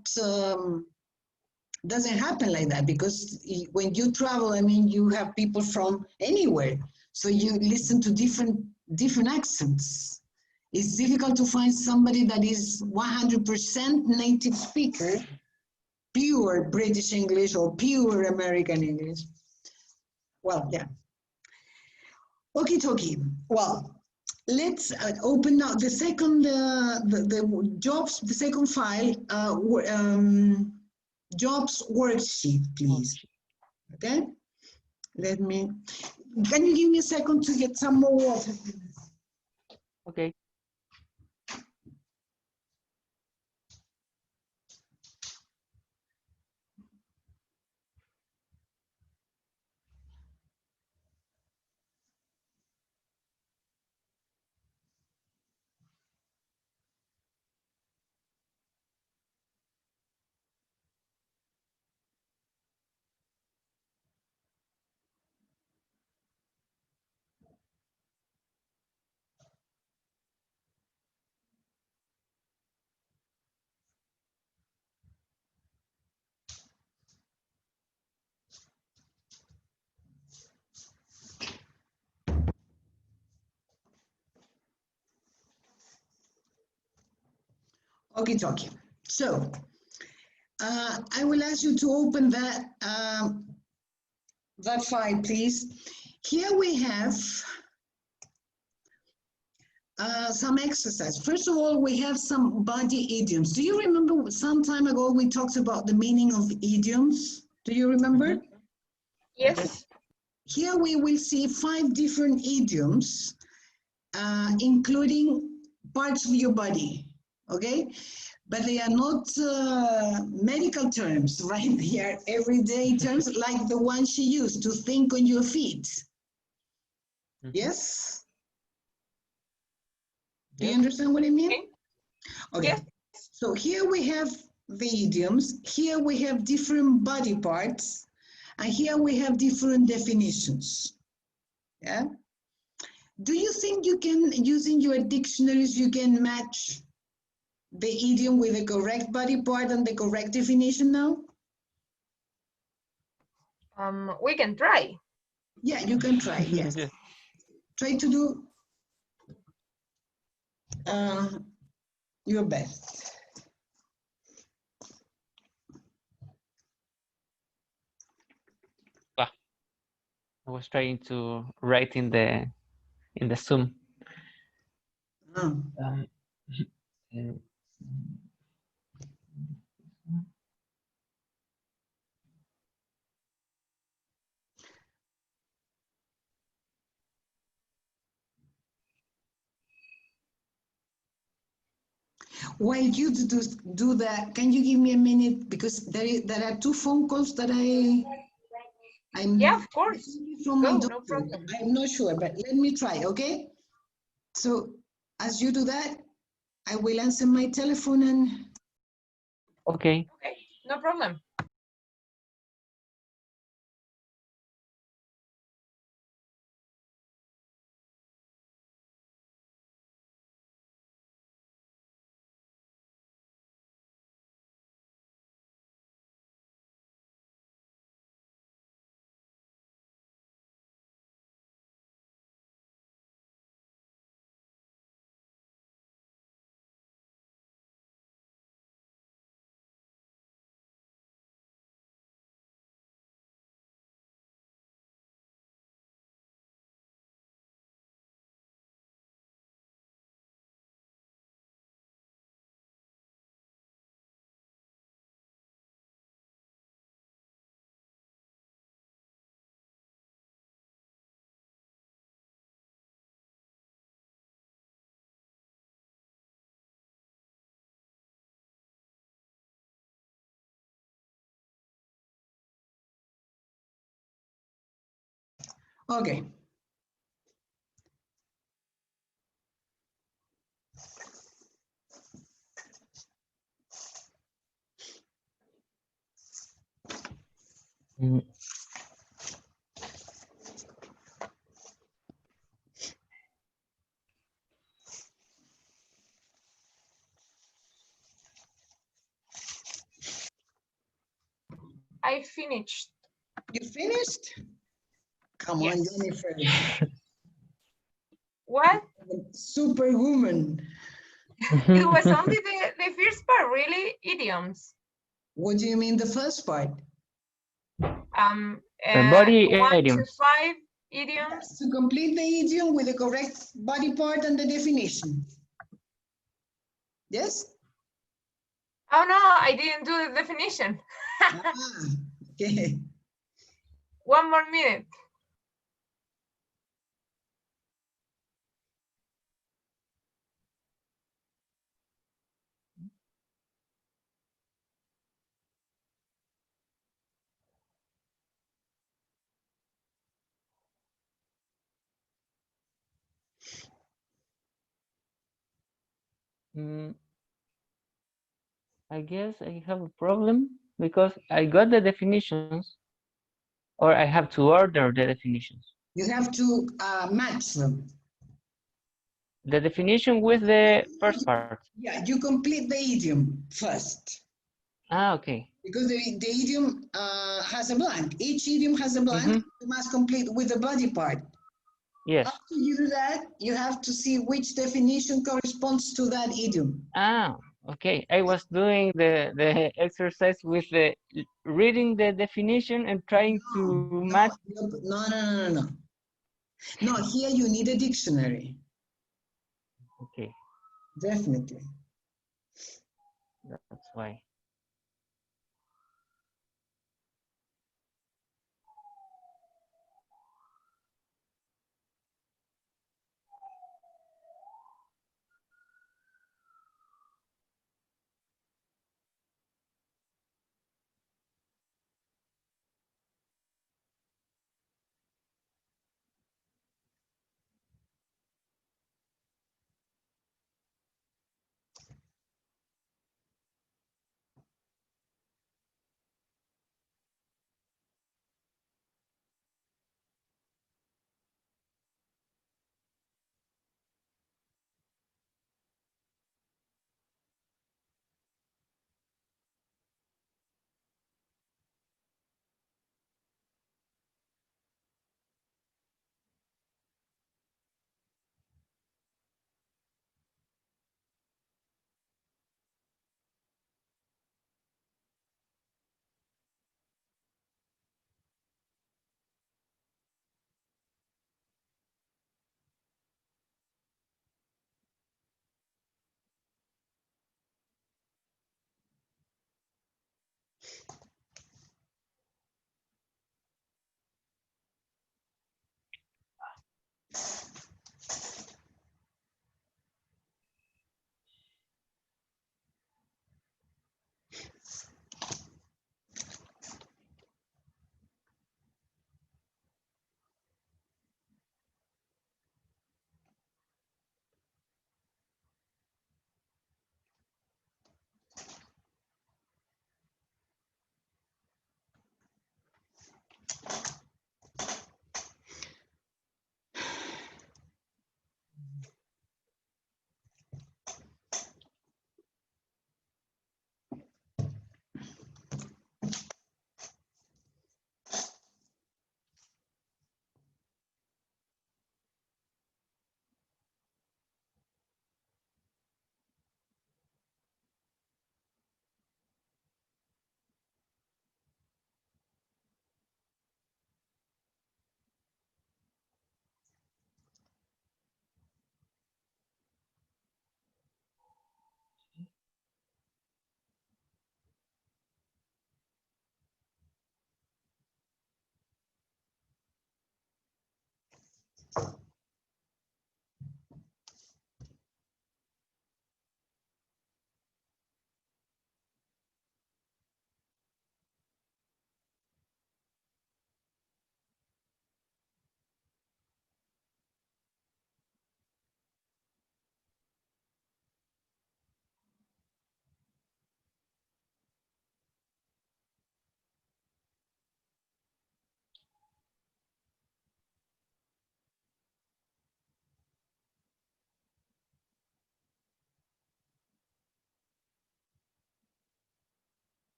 doesn't happen like that, because when you travel, I mean, you have people from anywhere, so you listen to different accents. It's difficult to find somebody that is 100% native speaker, pure British English or pure American English. Well, yeah. Okie dokie. Well, let's open now the second, the jobs, the second file, jobs worksheet, please. Okay? Can you give me a second to get some more water? Okay. Okie dokie. So I will ask you to open that that file, please. Here we have some exercise. First of all, we have some body idioms. Do you remember some time ago we talked about the meaning of idioms? Do you remember? Yes. Here we will see 5 different idioms, including parts of your body, okay? But they are not medical terms, right? They are everyday terms like the one she used, to think on your feet. Yes? Do you understand what I mean? Okay. Yes. So here we have the idioms. Here we have different body parts. And here we have different definitions. Yeah. Do you think you can, using your dictionaries, you can match the idiom with the correct body part and the correct definition now? We can try. Yeah, you can try, yes. Yes. Try to do your best. I was trying to write in the Zoom. Oh. While you do that, can you give me a minute? Because there are two phone calls that I'm Yeah, of course. from my Go, doctor. no problem. I'm not sure, but let me try, okay? So as you do that, I will answer my telephone and... Okay. Okay, no problem. Okay. Mm. I finished. You finished? Come on, Yes. Jennifer. What? Superwoman. It was only the first part, really, idioms. What do you mean the first part? Body 1 to idioms. 5 idioms. To complete the idiom with the correct body part and the definition. Yes? Oh no, I didn't do the definition. Okay. 1 more minute. I guess I have a problem because I got the definitions, or I have to order the definitions. You have to match them. The definition with the first part. Yeah, you complete the idiom first. Ah, okay. Because the idiom has a blank. Each idiom has a blank. You must complete with the body part. Yes. After you do that, you have to see which definition corresponds to that idiom. Ah, okay. I was doing the exercise with the reading the definition and trying to match. No. No, here you need a dictionary. Okay, Definitely. that's why.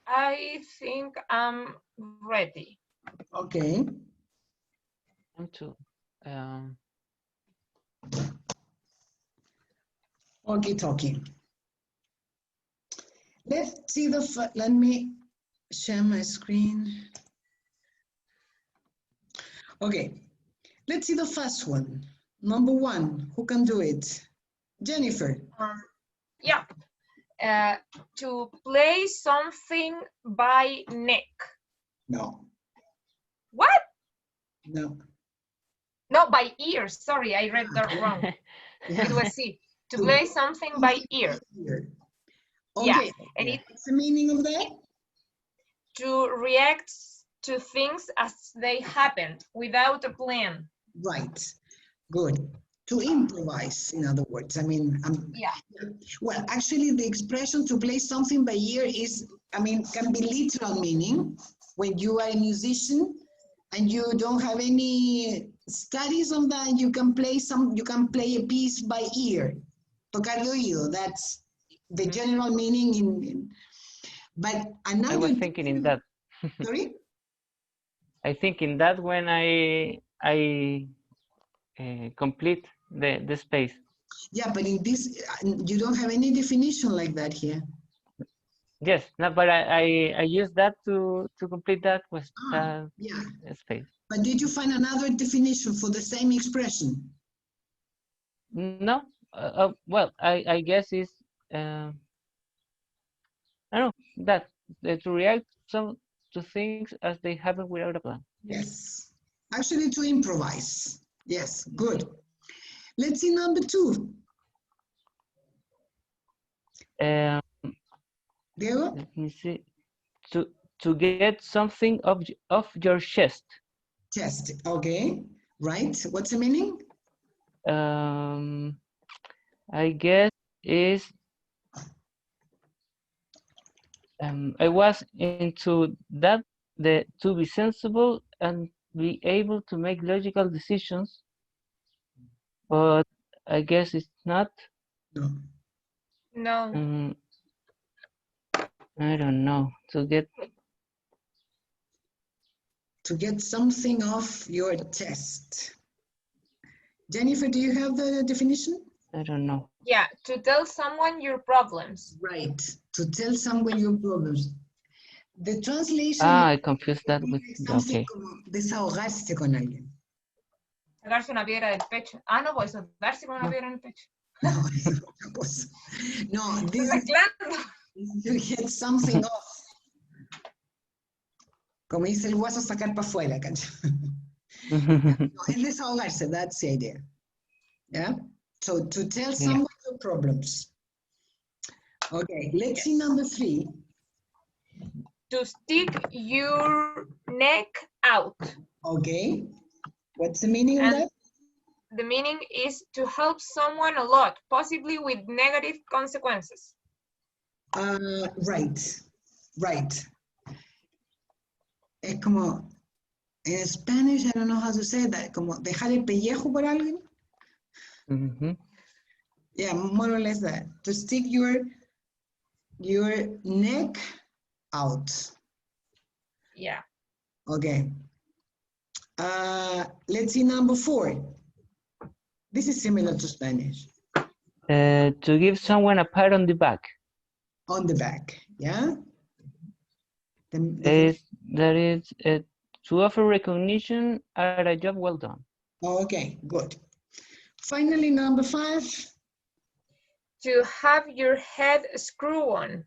I think I'm ready. Okay. I'm too. Okay, talking. Let's see let me share my screen. Okay, let's see the first one. Number 1, who can do it? Jennifer. Yeah. To play something by neck. No. What? No. No, by ear. Sorry, I read that wrong. It was C. To play something by ear. Okay. Yeah. And What's the meaning of that? To react to things as they happen without a plan. Right. Good. To improvise, in other words. I mean, Yeah. well, actually, the expression to play something by ear is, I mean, can be literal meaning when you are a musician and you don't have any studies on that. You can play a piece by ear. Tocar de oído. That's the general meaning. But another. I was thinking in that. Sorry. I think in that when I complete the space. Yeah, but in this, you don't have any definition like that here. Yes, no, but I use that to complete that with yeah. space. But did you find another definition for the same expression? No. Well, I guess it's I don't know that to react to things as they happen without a plan. Yes. Actually, to improvise. Yes, good. Let's see number 2. Diego? Let me see. To get something off your chest. Chest. Okay. Right. What's the meaning? I guess is I was into that to be sensible and be able to make logical decisions, but I guess it's not. No. No. I don't know. To get something off your chest. Jennifer, do you have the definition? I don't know. Yeah, to tell someone your problems. Right. To tell someone your problems. The translation. I confused that with okay. Como desahogarse con alguien. Sacarse una piedra del pecho. Ah, no, pues darse con una piedra en el pecho. No, es otra cosa. No, this is to get something off. Como dice el guaso, sacar para afuera, ¿cachai? No, es desahogarse, that's the idea. Yeah? So to tell someone your problems. Okay, let's see number 3. To stick your neck out. Okay. What's the meaning of that? The meaning is to help someone a lot, possibly with negative consequences. Right. Right. Es como, in Spanish, I don't know how to say that, como dejar el pellejo por alguien. Yeah, more or less that. To stick your neck out. Yeah. Okay. Let's see number 4. This is similar to Spanish. To give someone a pat on the back. On the back, yeah? That is to offer recognition at a job well done. Okay, good. Finally, number 5. To have your head screwed on.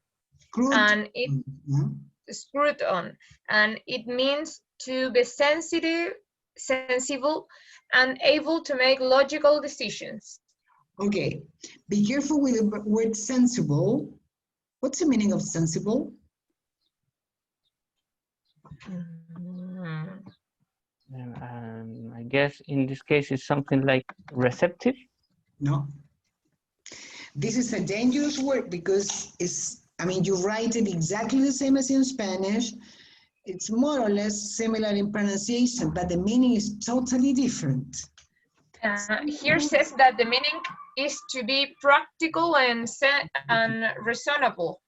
Screwed on. And it means to be sensible, and able to make logical decisions. Okay, be careful with the word sensible. What's the meaning of sensible? I guess in this case it's something like receptive. No. This is a dangerous word because you write it exactly the same as in Spanish. It's more or less similar in pronunciation, but the meaning is totally different. Here says that the meaning is to be practical and reasonable.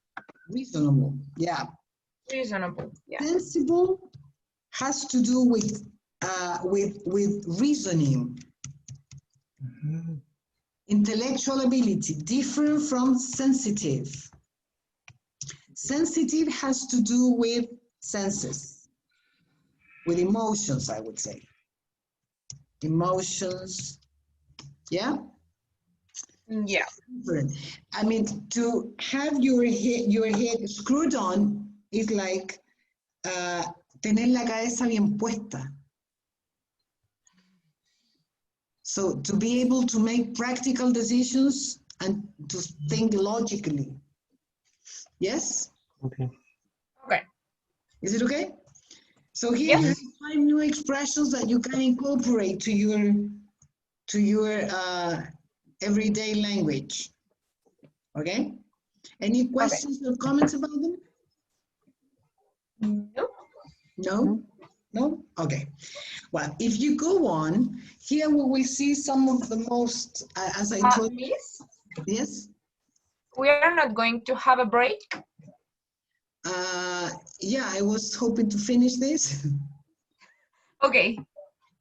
Reasonable, yeah. Reasonable. Yeah. Sensible has to do with reasoning. Intellectual ability, different from sensitive. Sensitive has to do with senses, with emotions, I would say. Emotions, yeah? Yeah. I mean, to have your head screwed on is like tener la cabeza bien puesta. So to be able to make practical decisions and to think logically. Yes? Okay. Okay. Is it okay? So here you have 5 new expressions that you can incorporate to your everyday language. Okay? Any questions or comments about them? No. No? No? Okay. Well, if you go on, here we will see some of the most, as I told you. Miss, Yes? we are not going to have a break. Yeah, I was hoping to finish this. Okay.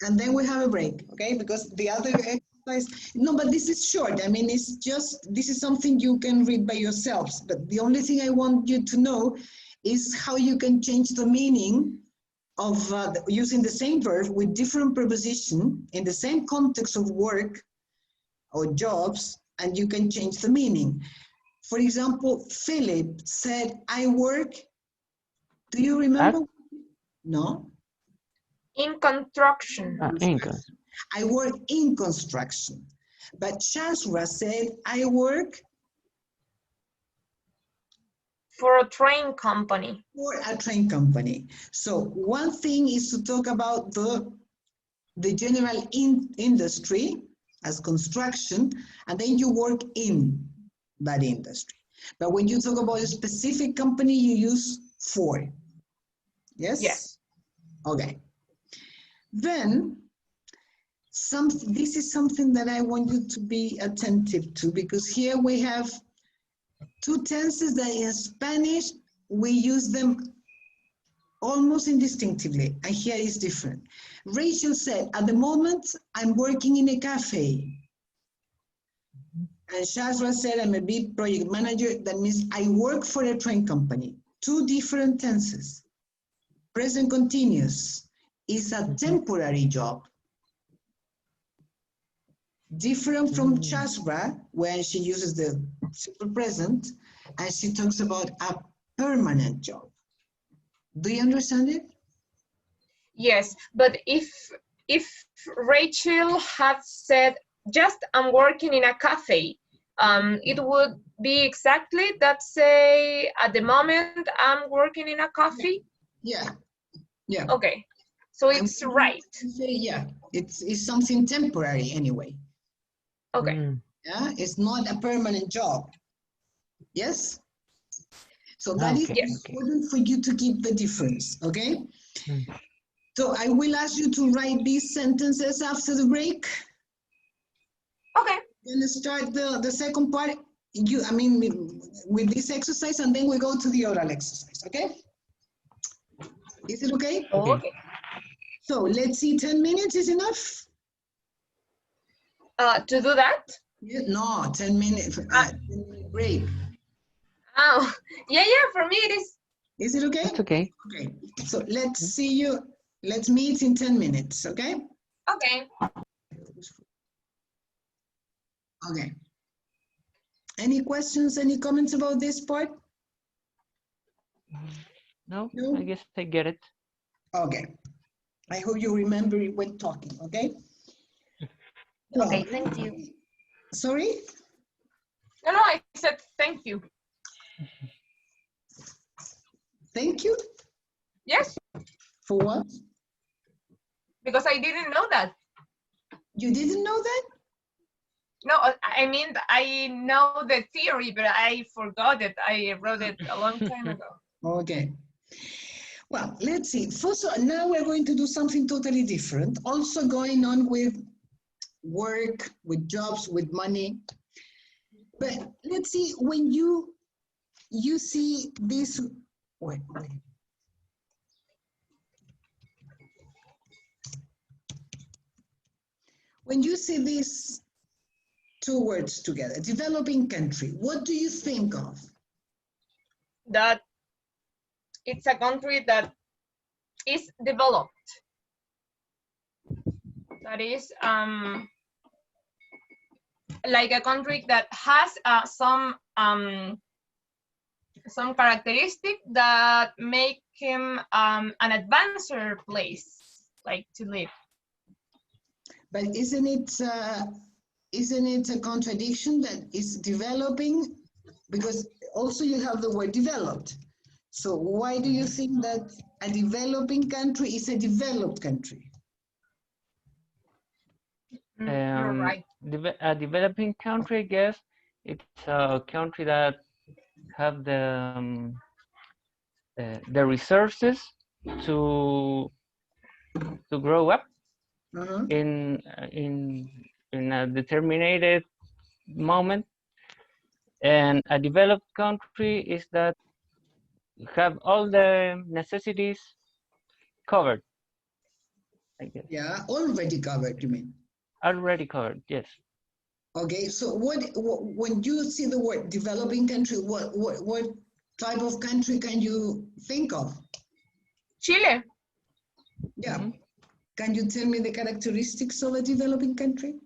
And then we have a break, okay? Because the other exercise, no, but this is short. I mean, it's just, this is something you can read by yourselves. But the only thing I want you to know is how you can change the meaning of using the same verb with different preposition in the same context of work or jobs, and you can change the meaning. For example, Philip said, I work. Do you remember? No? In construction. I work in construction. But Shazra said, I work for a train company. For a train company. So one thing is to talk about the general industry as construction, and then you work in that industry. But when you talk about a specific company, you use for. Yes? Yes. Okay. Then, this is something that I want you to be attentive to, because here we have two tenses that in Spanish, we use them almost indistinctively, and here is different. Rachel said, at the moment, I'm working in a cafe. And Shazra said, I'm a big project manager. That means I work for a train company. Two different tenses. Present continuous is a temporary job. Different from Shazra, where she uses the simple present, and she talks about a permanent job. Do you understand it? Yes, but if Rachel had said, just I'm working in a cafe, it would be exactly that, say, at the moment I'm working in a coffee? Yeah, yeah. Okay, so it's right. Yeah, it's something temporary anyway. Okay. Yeah, it's not a permanent job. Yes? So that is important for you to keep the difference, okay? So I will ask you to write these sentences after the break. Okay. Then start the second part, with this exercise, and then we go to the oral exercise, okay? Is it okay? Okay. So let's see, 10 minutes is enough? To do that? Yeah, no, 10 minutes, 10-minute break. Oh, yeah, for me it is. Is it okay? It's okay. Okay, so let's see you, let's meet in 10 minutes, okay? Okay. Okay. Any questions, any comments about this part? No, I guess I get it. Okay. I hope you remember it when talking, okay? Okay, thank you. Sorry? No, I said thank you. Thank you? Yes. For what? Because I didn't know that. You didn't know that? No, I mean, I know the theory, but I forgot it. I wrote it a long time ago. Okay. Well, let's see. First, now we're going to do something totally different. Also going on with work, with jobs, with money. But let's see, when you see this, wait. When you see these two words together, developing country, what do you think of? That it's a country that is developed. That is like a country that has some characteristic that make him an advancer place, like to live. But isn't it a contradiction that is developing? Because also you have the word developed. So why do you think that a developing country is a developed country? You're right. A developing country, I guess, it's a country that have the resources to grow up in a determined moment, and a developed country is that have all the necessities covered, I guess. Yeah, already covered, you mean? Already covered, yes. Okay, so when you see the word developing country, what type of country can you think of? Chile. Yeah. Can you tell me the characteristics of a developing country?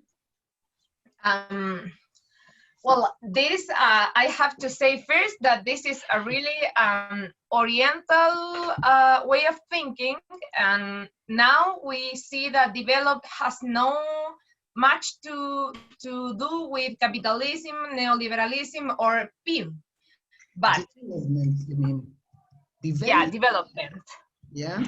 Well, this I have to say first that this is a really oriental way of thinking, and now we see that developed has no much to do with capitalism, neoliberalism, or PIB, but development, you mean? Yeah, development. Yeah.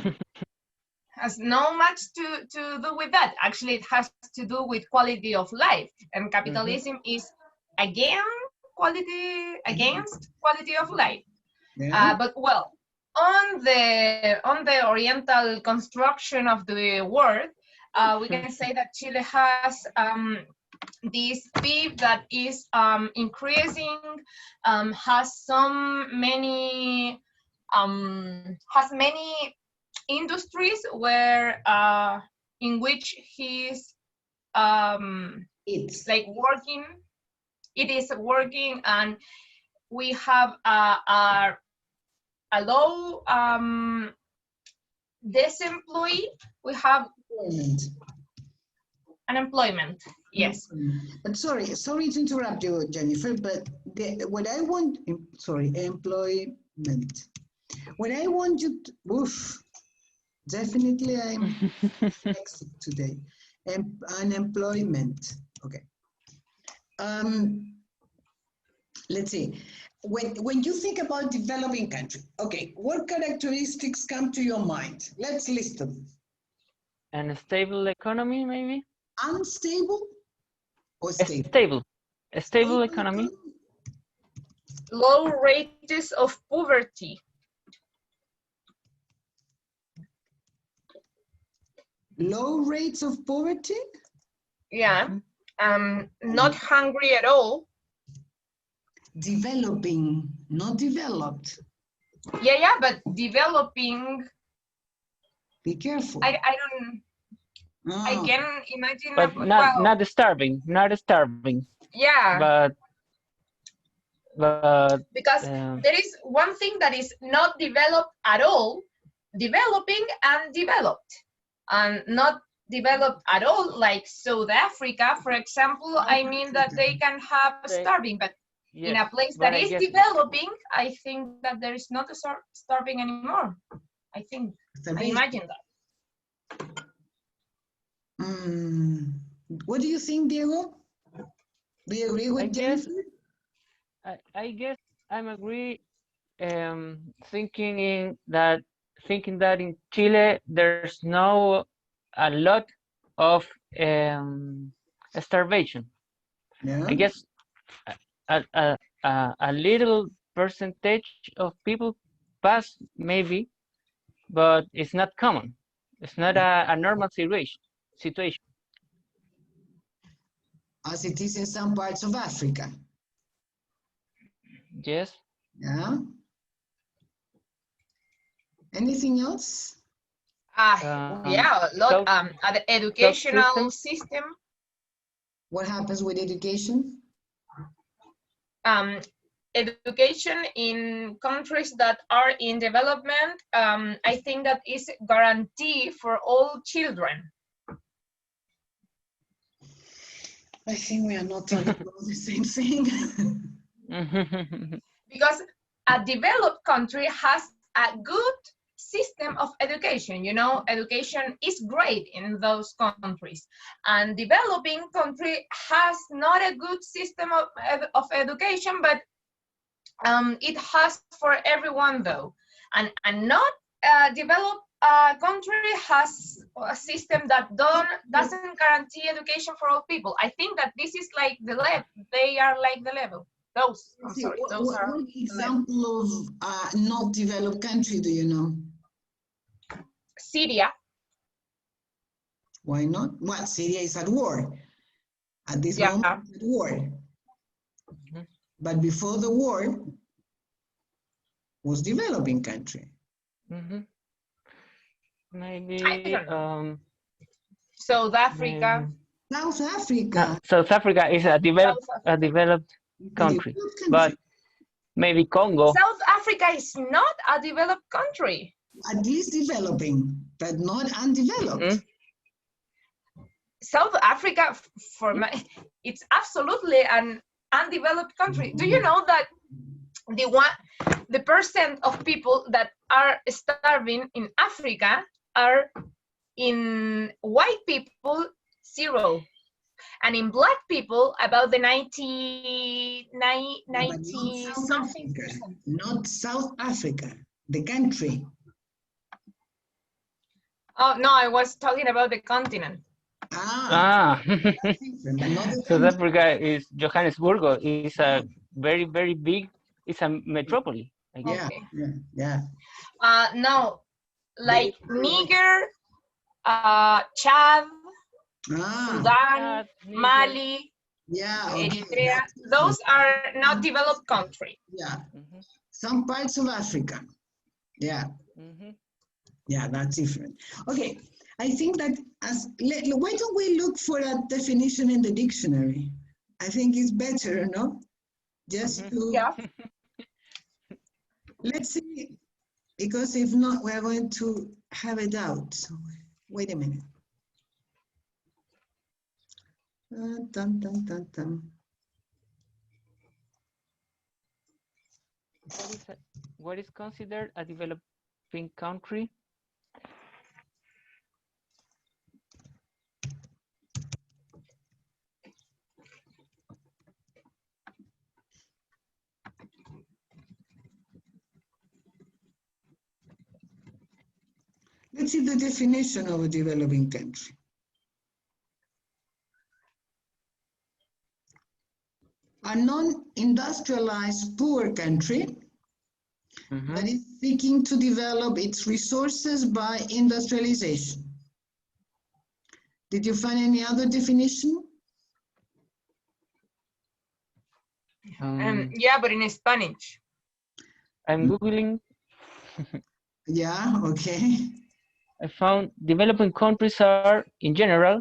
Has no much to do with that. Actually, it has to do with quality of life, and capitalism is against quality of life. Yeah. But well, on the oriental construction of the word, we can say that Chile has this PIB that is increasing, has many industries where in which he's it's like working. It is working, and we have a low disemployee. We have unemployment. Yes. But sorry to interrupt you, Jennifer, but what I want, employment. What I want you to, definitely I'm dyslexic today. Unemployment. Okay. Let's see. When you think about developing country, okay, what characteristics come to your mind? Let's list them. And a stable economy, maybe? Unstable or stable? A stable economy. Low rates of poverty. Low rates of poverty? Yeah. Not hungry at all. Developing, not developed. Yeah, but developing. Be careful. I don't. I can imagine. But not starving. Yeah. But because there is one thing that is not developed at all, developing and developed, and not developed at all, like South Africa, for example. I mean that they can have starving, but yes, in a place that is developing, I think that there is not a starving anymore. I think, I imagine that. What do you think, Diego? Do you agree with Jennifer? I guess I'm agree. Thinking that in Chile there's no a lot of starvation. Yeah. I guess a little percentage of people pass maybe, but it's not common. It's not a normal situation. As it is in some parts of Africa. Yes. Yeah. Anything else? Yeah, a lot. The educational system. What happens with education? Education in countries that are in development, I think that is guarantee for all children. I think we are not talking about the same thing. Because a developed country has a good system of education. You know, education is great in those countries, and developing country has not a good system of education, but it has for everyone though, and not developed country has a system that doesn't guarantee education for all people. I think that this is like the level. They are like the level. Those. I'm sorry. Those are. What example of not developed country do you know? Syria. Why not? Well, Syria is at war. At this moment, it's at war. But before the war, was developing country. Maybe South Africa. South Africa. South Africa is a developed country, but maybe Congo. South Africa is not a developed country. At least developing, but not undeveloped. South Africa, for me, it's absolutely an undeveloped country. Do you know that the percent of people that are starving in Africa are in white people 0, and in black people about the 90 something percent. Not South Africa, the country. Oh no, I was talking about the continent. South Africa is Johannesburg. Is a very big. It's a metropolis. Yeah. No, like Niger, Chad, Sudan, Mali, Eritrea. Those are not developed countries. Yeah. Some parts of Africa. Yeah. Yeah, that's different. Okay, I think that why don't we look for a definition in the dictionary? I think it's better, no? Just to let's see, because if not, we're going to have a doubt. So wait a minute. What is considered a developing country? Let's see the definition of a developing country. A non-industrialized poor country that is seeking to develop its resources by industrialization. Did you find any other definition? Yeah, but in Spanish. I'm Googling. Yeah, okay. I found developing countries are, in general,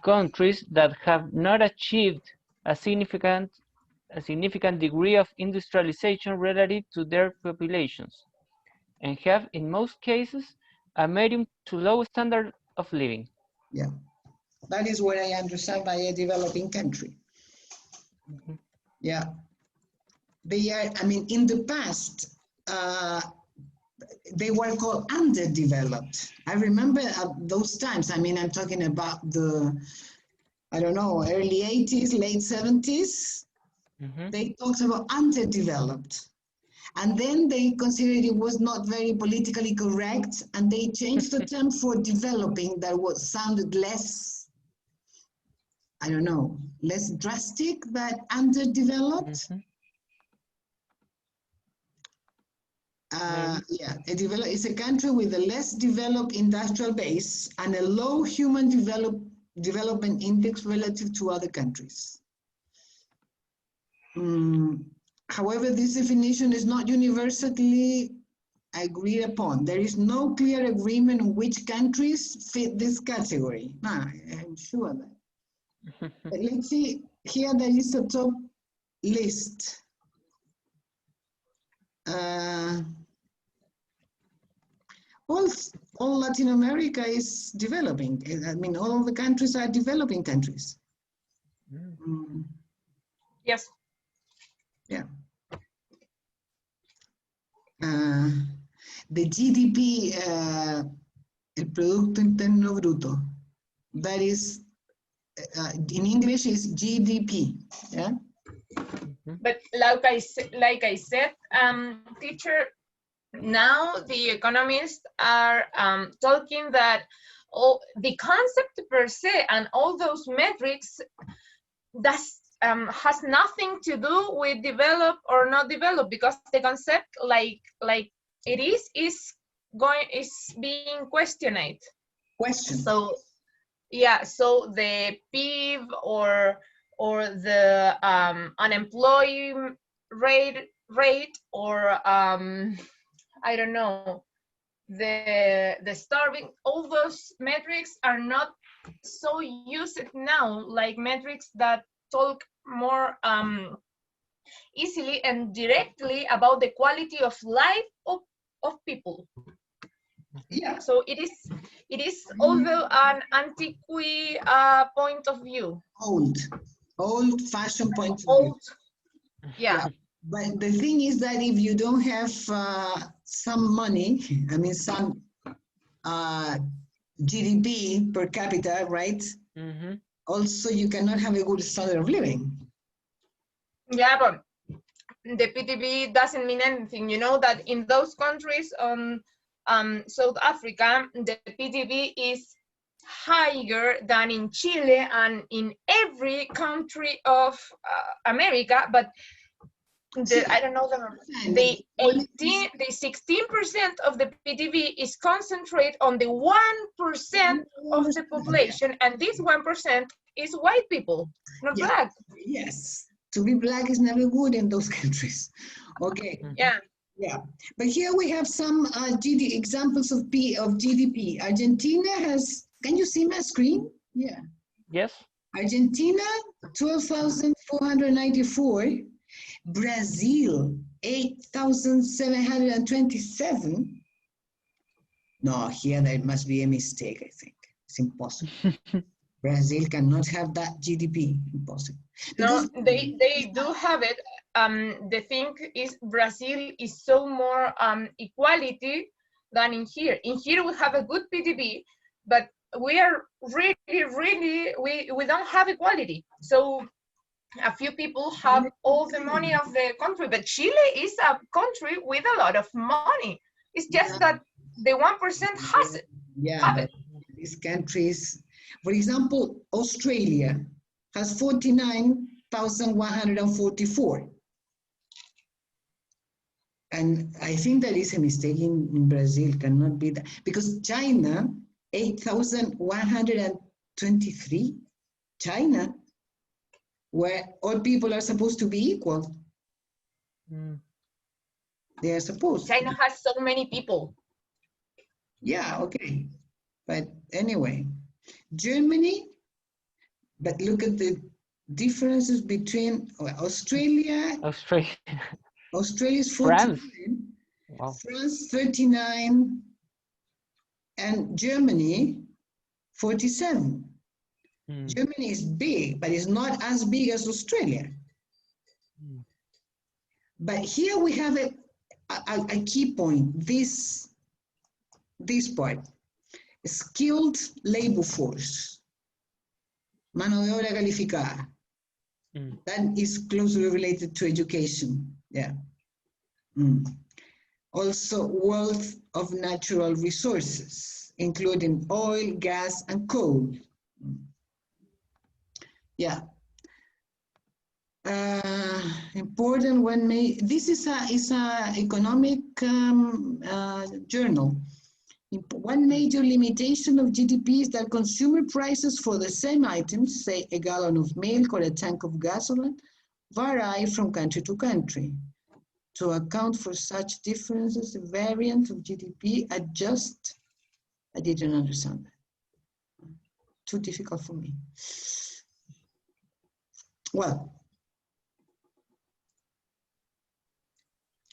countries that have not achieved a significant degree of industrialization relative to their populations, and have, in most cases, a medium to low standard of living. Yeah, that is what I understand by a developing country. Yeah, they are, I mean, in the past, they were called underdeveloped. I remember those times. I mean, I'm talking about the, I don't know, early 80s, late 70s. They talked about underdeveloped. And then they considered it was not very politically correct, and they changed the term for developing that sounded less, I don't know, less drastic than underdeveloped. Yeah, it's a country with a less developed industrial base and a low human development index relative to other countries. However, this definition is not universally agreed upon. There is no clear agreement on which countries fit this category. I'm sure that. But let's see, here there is a top list. All Latin America is developing. I mean, all of the countries are developing countries. Yes. Yeah. The GDP, el Producto Interno Bruto, that is, in English is GDP, yeah? But like I said, teacher, now the economists are talking that the concept per se and all those metrics has nothing to do with develop or not develop, because the concept like it is being questioned. So yeah, so the PIB or the unemployment rate or I don't know, the starving, all those metrics are not so used now, like metrics that talk more easily and directly about the quality of life of people. Yeah. So it is although an antiquated point of view. Old-fashioned point of view. Yeah. But the thing is that if you don't have some money, I mean some GDP per capita, right? Also, you cannot have a good standard of living. Yeah, but the PDB doesn't mean anything. You know that in those countries, South Africa, the PDB is higher than in Chile and in every country of America, but I don't know the 16% of the PDB is concentrated on the 1% of the population, and this 1% is white people, not black. Yes, to be black is never good in those countries. Okay. Yeah. Yeah, but here we have some examples of GDP. Argentina has, can you see my screen? Yeah. Yes. Argentina, 12,494. Brazil, 8,727. No, here there must be a mistake, I think. It's impossible. Brazil cannot have that GDP, impossible. No, they do have it. The thing is, Brazil is so more equality than in here. In here we have a good PDB, but we are really, we don't have equality. So a few people have all the money of the country, but Chile is a country with a lot of money. It's just that the 1% has it. Yeah, but these countries, for example, Australia has 49,144. And I think there is a mistake in Brazil, cannot be that. Because China, 8,123. China, where all people are supposed to be equal. They are supposed. China has so many people. Yeah, okay. But anyway, Germany, but look at the differences between Australia. Australia is 49. France. Wow. France 39. And Germany 47. Germany is big, but it's not as big as Australia. But here we have a key point, this part. Skilled labor force, mano de obra calificada. That is closely related to education. Yeah. Also, wealth of natural resources, including oil, gas, and coal. Yeah. Important when this is a economic journal. One major limitation of GDP is that consumer prices for the same items, say a gallon of milk or a tank of gasoline, vary from country to country. To account for such differences, the variant of GDP adjust. I didn't understand that. Too difficult for me. Well,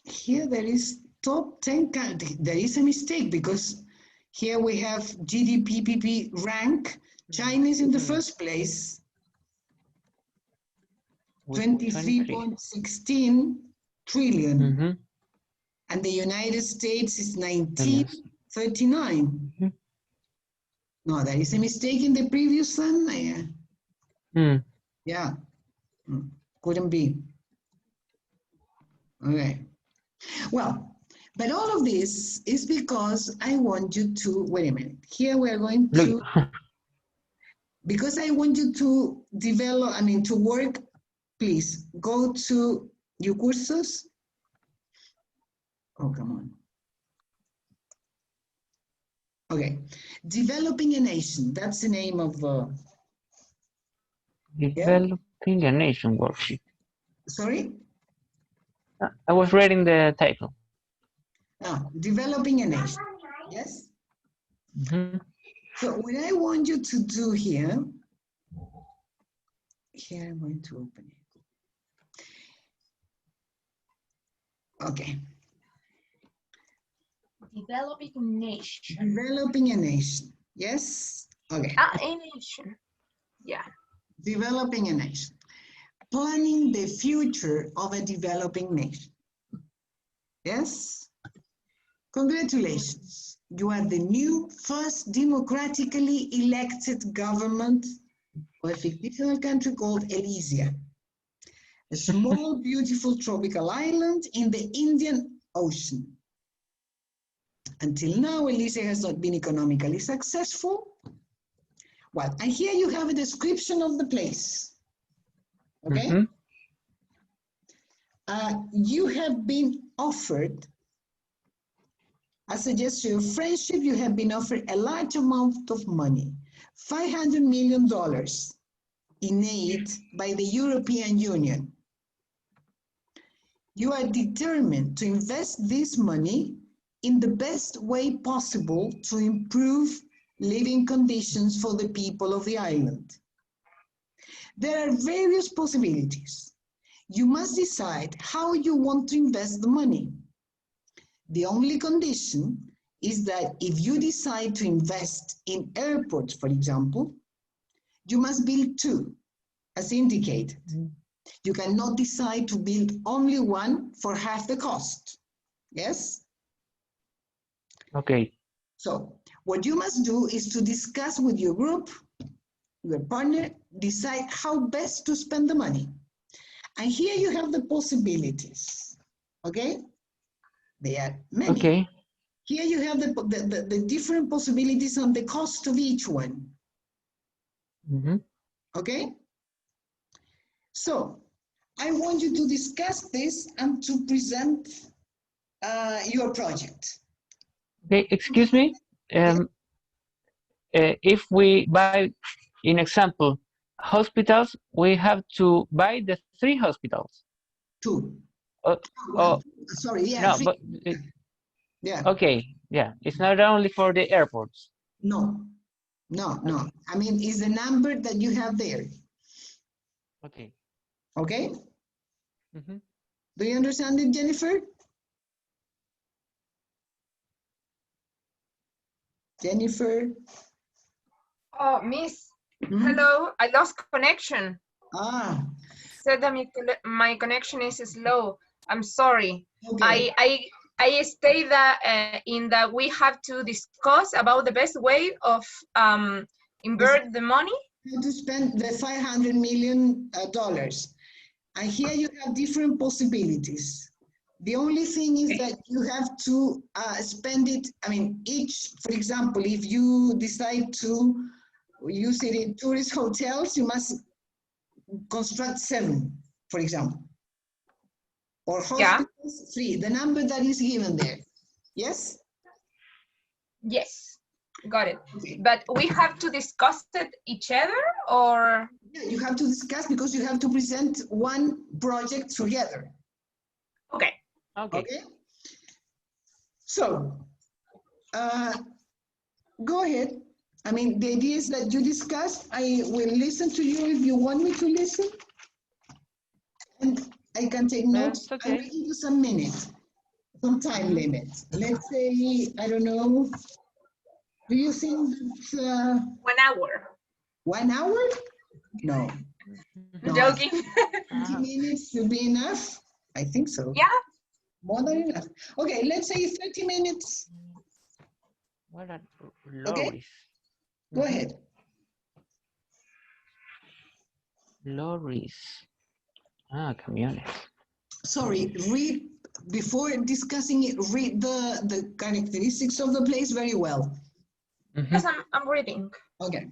here there is top 10 countries. There is a mistake because here we have GDP PPP rank. China is in the first place, 23.16 trillion. And the United States is 1939. No, there is a mistake in the previous one. Yeah, couldn't be. Okay. Well, but all of this is because I want you to, wait a minute. Here we are going to, because I want you to develop, to work, please go to your cursos. Oh, come on. Okay, Developing a Nation, that's the name of the... Developing a Nation worksheet. Sorry? I was reading the title. Developing a Nation, yes? So what I want you to do here I'm going to open it. Okay. Developing a nation. Developing a nation. Yes? Okay. A nation. Yeah. Developing a nation. Planning the future of a developing nation. Yes? Congratulations. You are the new first democratically elected government of a fictional country called Elysia, a small, beautiful tropical island in the Indian Ocean. Until now, Elysia has not been economically successful. Well, and here you have a description of the place. Okay? You have been offered, as a gesture of friendship, you have been offered a large amount of money, $500 million in aid by the European Union. You are determined to invest this money in the best way possible to improve living conditions for the people of the island. There are various possibilities. You must decide how you want to invest the money. The only condition is that if you decide to invest in airports, for example, you must build two, as indicated. You cannot decide to build only one for half the cost. Yes? Okay. So what you must do is to discuss with your group, your partner, decide how best to spend the money. And here you have the possibilities, okay? There are many. Okay. Here you have the different possibilities on the cost of each one. Okay? So I want you to discuss this and to present your project. Okay, excuse me. If we buy, in example, hospitals, we have to buy the 3 hospitals. 2. Sorry, yeah. No, 3. but yeah. Okay, yeah. It's not only for the airports. No. I mean, it's the number that you have there. Okay. Okay? Do you understand it, Jennifer? Jennifer? Oh, Miss, hello, I lost connection. Said that my connection is slow. I'm sorry. Okay. I stay that in that we have to discuss about the best way of invert the money. To spend the $500 million. And here you have different possibilities. The only thing is that you have to spend it, I mean, each, for example, if you decide to use it in tourist hotels, you must construct 7, for example. Or hospitals, 3, the number that is given there. Yes? Yes, got it. Okay. But we have to discuss it each other, or? Yeah, you have to discuss because you have to present one project together. Okay. Okay. So, go ahead. I mean, the ideas that you discussed, I will listen to you if you want me to listen. And I can take notes. It's okay. I will give you some minutes, some time limit. Let's say, I don't know, do you think it's 1 hour. 1 hour? No. No. Joking. 20 minutes will be enough? I think so. Yeah. More than enough. Okay, let's say 30 minutes. What are Okay. lorries? Go ahead. Lorries. Ah, camiones. Sorry, read, before discussing it, read the characteristics of the place very well. Yes, I'm reading. Okay.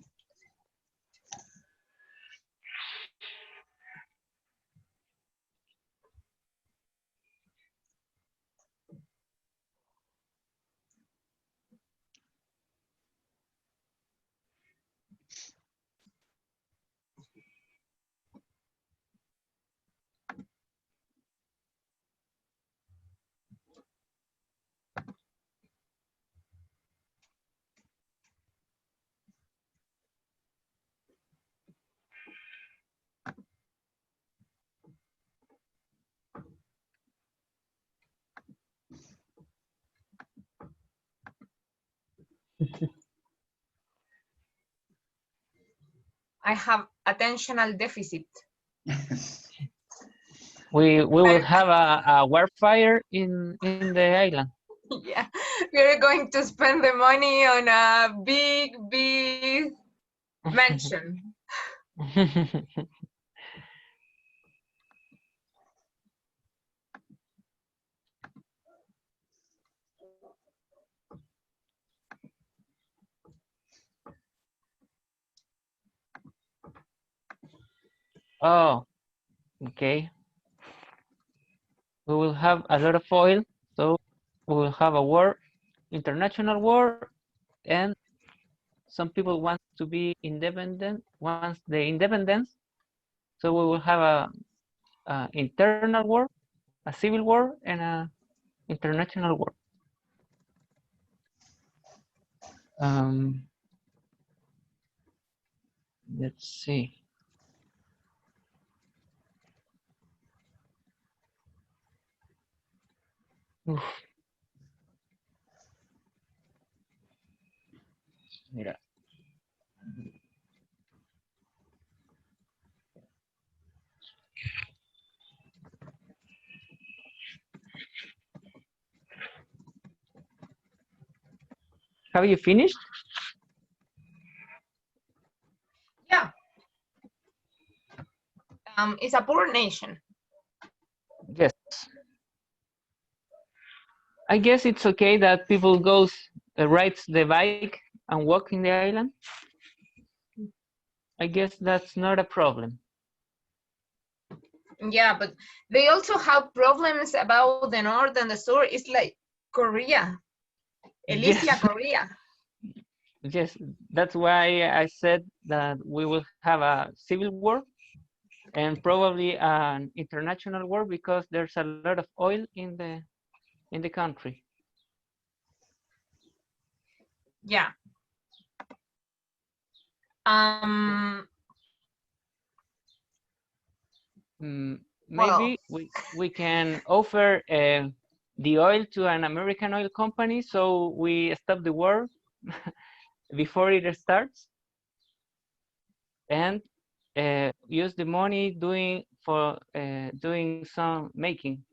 I have attentional deficit. We will have a warfare in the island. Yeah, we're going to spend the money on a big mansion. Oh, okay. We will have a lot of oil, so we will have a war, international war, and some people want to be independent, wants the independence, so we will have a internal war, a civil war, and a international war. Let's see. Uf. Mira. Have you finished? Yeah. It's a poor nation. Yes. I guess it's okay that people rides the bike and walk in the island. I guess that's not a problem. Yeah, but they also have problems about the north and the south. It's like Korea, Elysia, Yes. Korea. Yes, that's why I said that we will have a civil war and probably an international war because there's a lot of oil in the country. Yeah. Maybe we can offer the oil to an American oil company so we stop the war before it starts and use the money doing some making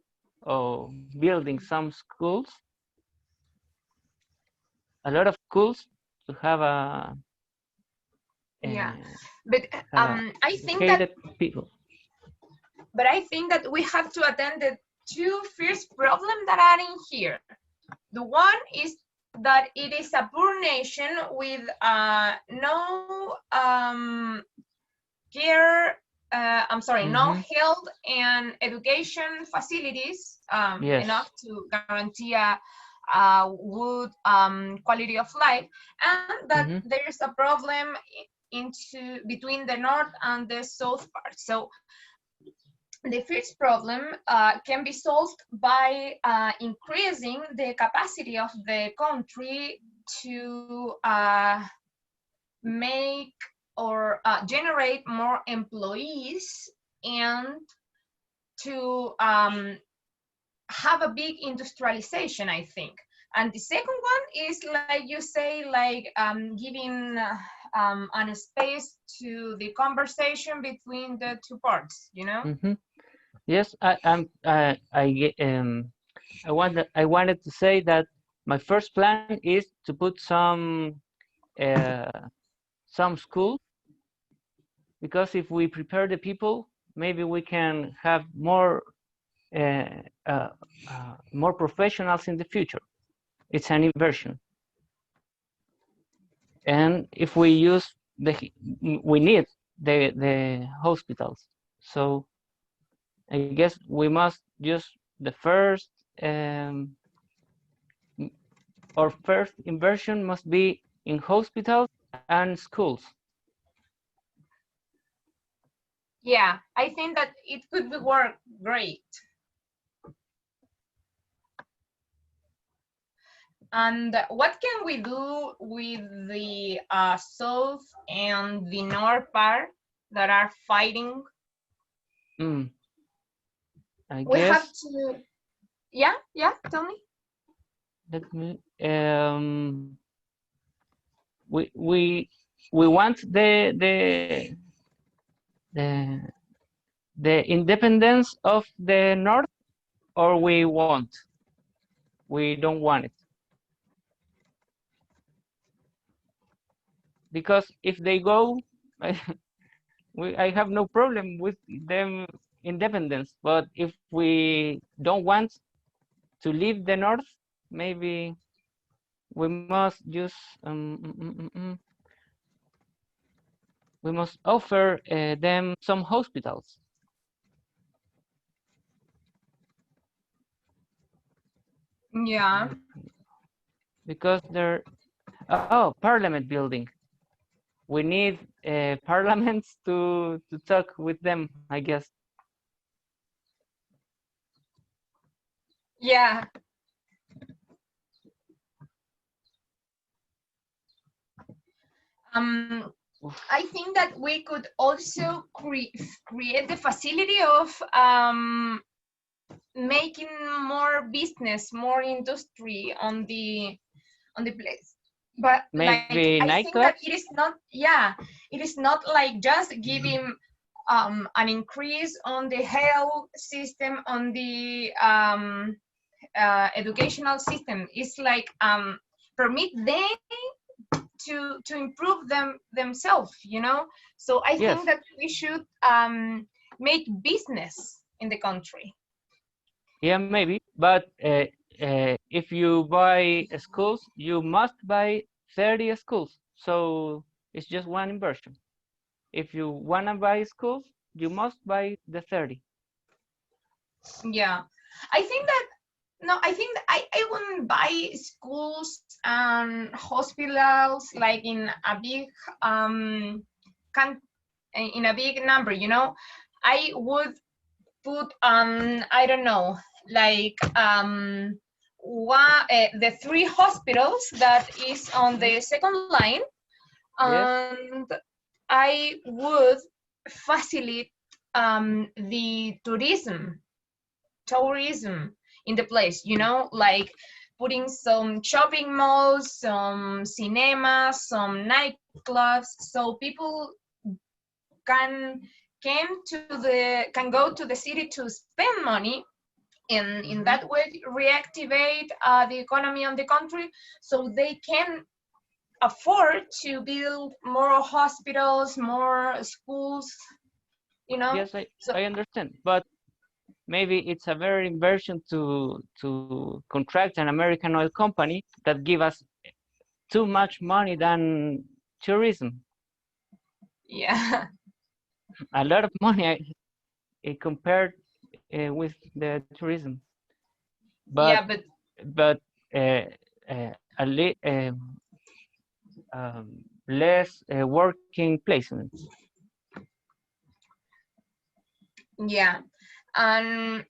or building some schools, a lot of schools to have Yeah, but I think that people. But I think that we have to attend the two first problems that are in here. The one is that it is a poor nation with no care, no health and education facilities Yes. enough to guarantee a good quality of life, and that there is a problem between the north and the south part. So the first problem can be solved by increasing the capacity of the country to make or generate more employees and to have a big industrialization, I think. And the second one is, like you say, like giving an space to the conversation between the two parts, you know? Mm-hmm. Yes, I wanted to say that my first plan is to put some schools, because if we prepare the people, maybe we can have more more professionals in the future. It's an inversion, and if we use we need the hospitals. So I guess we must use the first our first inversion must be in hospitals and schools. Yeah, I think that it could work great. And what can we do with the south and the north part that are fighting? I We guess have to, yeah, tell me. let me we want the independence of the north, or we don't want it, because if they go I have no problem with them independence, but if we don't want to leave the north, maybe we must just we must offer them some hospitals. Yeah. Because they're parliament building. We need parliaments to talk with them, I guess. Yeah. I think that we could also create the facility of making more business, more industry on the place. But maybe like, I think that nightclubs. it is not, yeah, it is not like just giving an increase on the health system, on the educational system. It's like permit them to improve themselves, you know. So I Yes. think that we should make business in the country. Yeah, maybe. But if you buy schools, you must buy 30 schools. So it's just one inversion. If you wanna buy schools, you must buy the 30. Yeah, I think that I think that I wouldn't buy schools and hospitals like in a big in a big number, you know. I would put I don't know, like the 3 hospitals that is on the second line, and yes. I would facilitate the tourism in the place, you know, like putting some shopping malls, some cinemas, some nightclubs, so people can go to the city to spend money, and in that way reactivate the economy of the country, so they can afford to build more hospitals, more schools, you know. Yes, I understand, but maybe it's a very inversion to contract an American oil company that give us too much money than tourism. Yeah. A lot of money compared with the tourism. But yeah, but less working placements. Yeah, and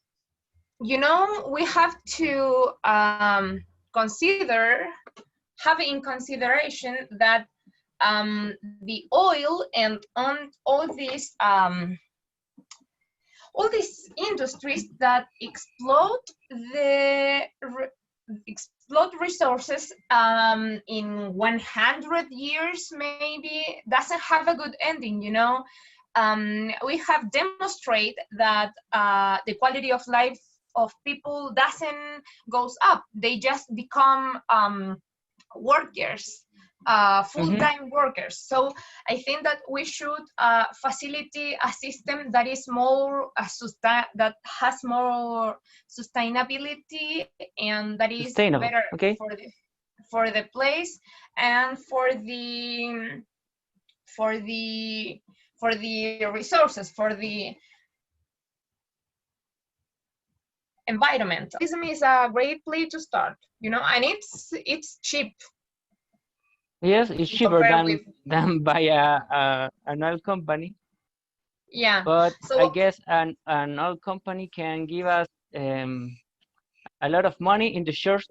you know, we have to have in consideration that the oil and on all these all these industries that explode resources in 100 years maybe doesn't have a good ending, you know. We have demonstrated that the quality of life of people doesn't goes up. They just become workers, full-time workers. So I think that we should facilitate a system that is more that has more sustainability and that is better for the place and for the resources, for the environment. Tourism is a great place to start, you know, and it's cheap. Yes, it's cheaper than buy an oil company. Yeah. But so, I guess an oil company can give us a lot of money in the short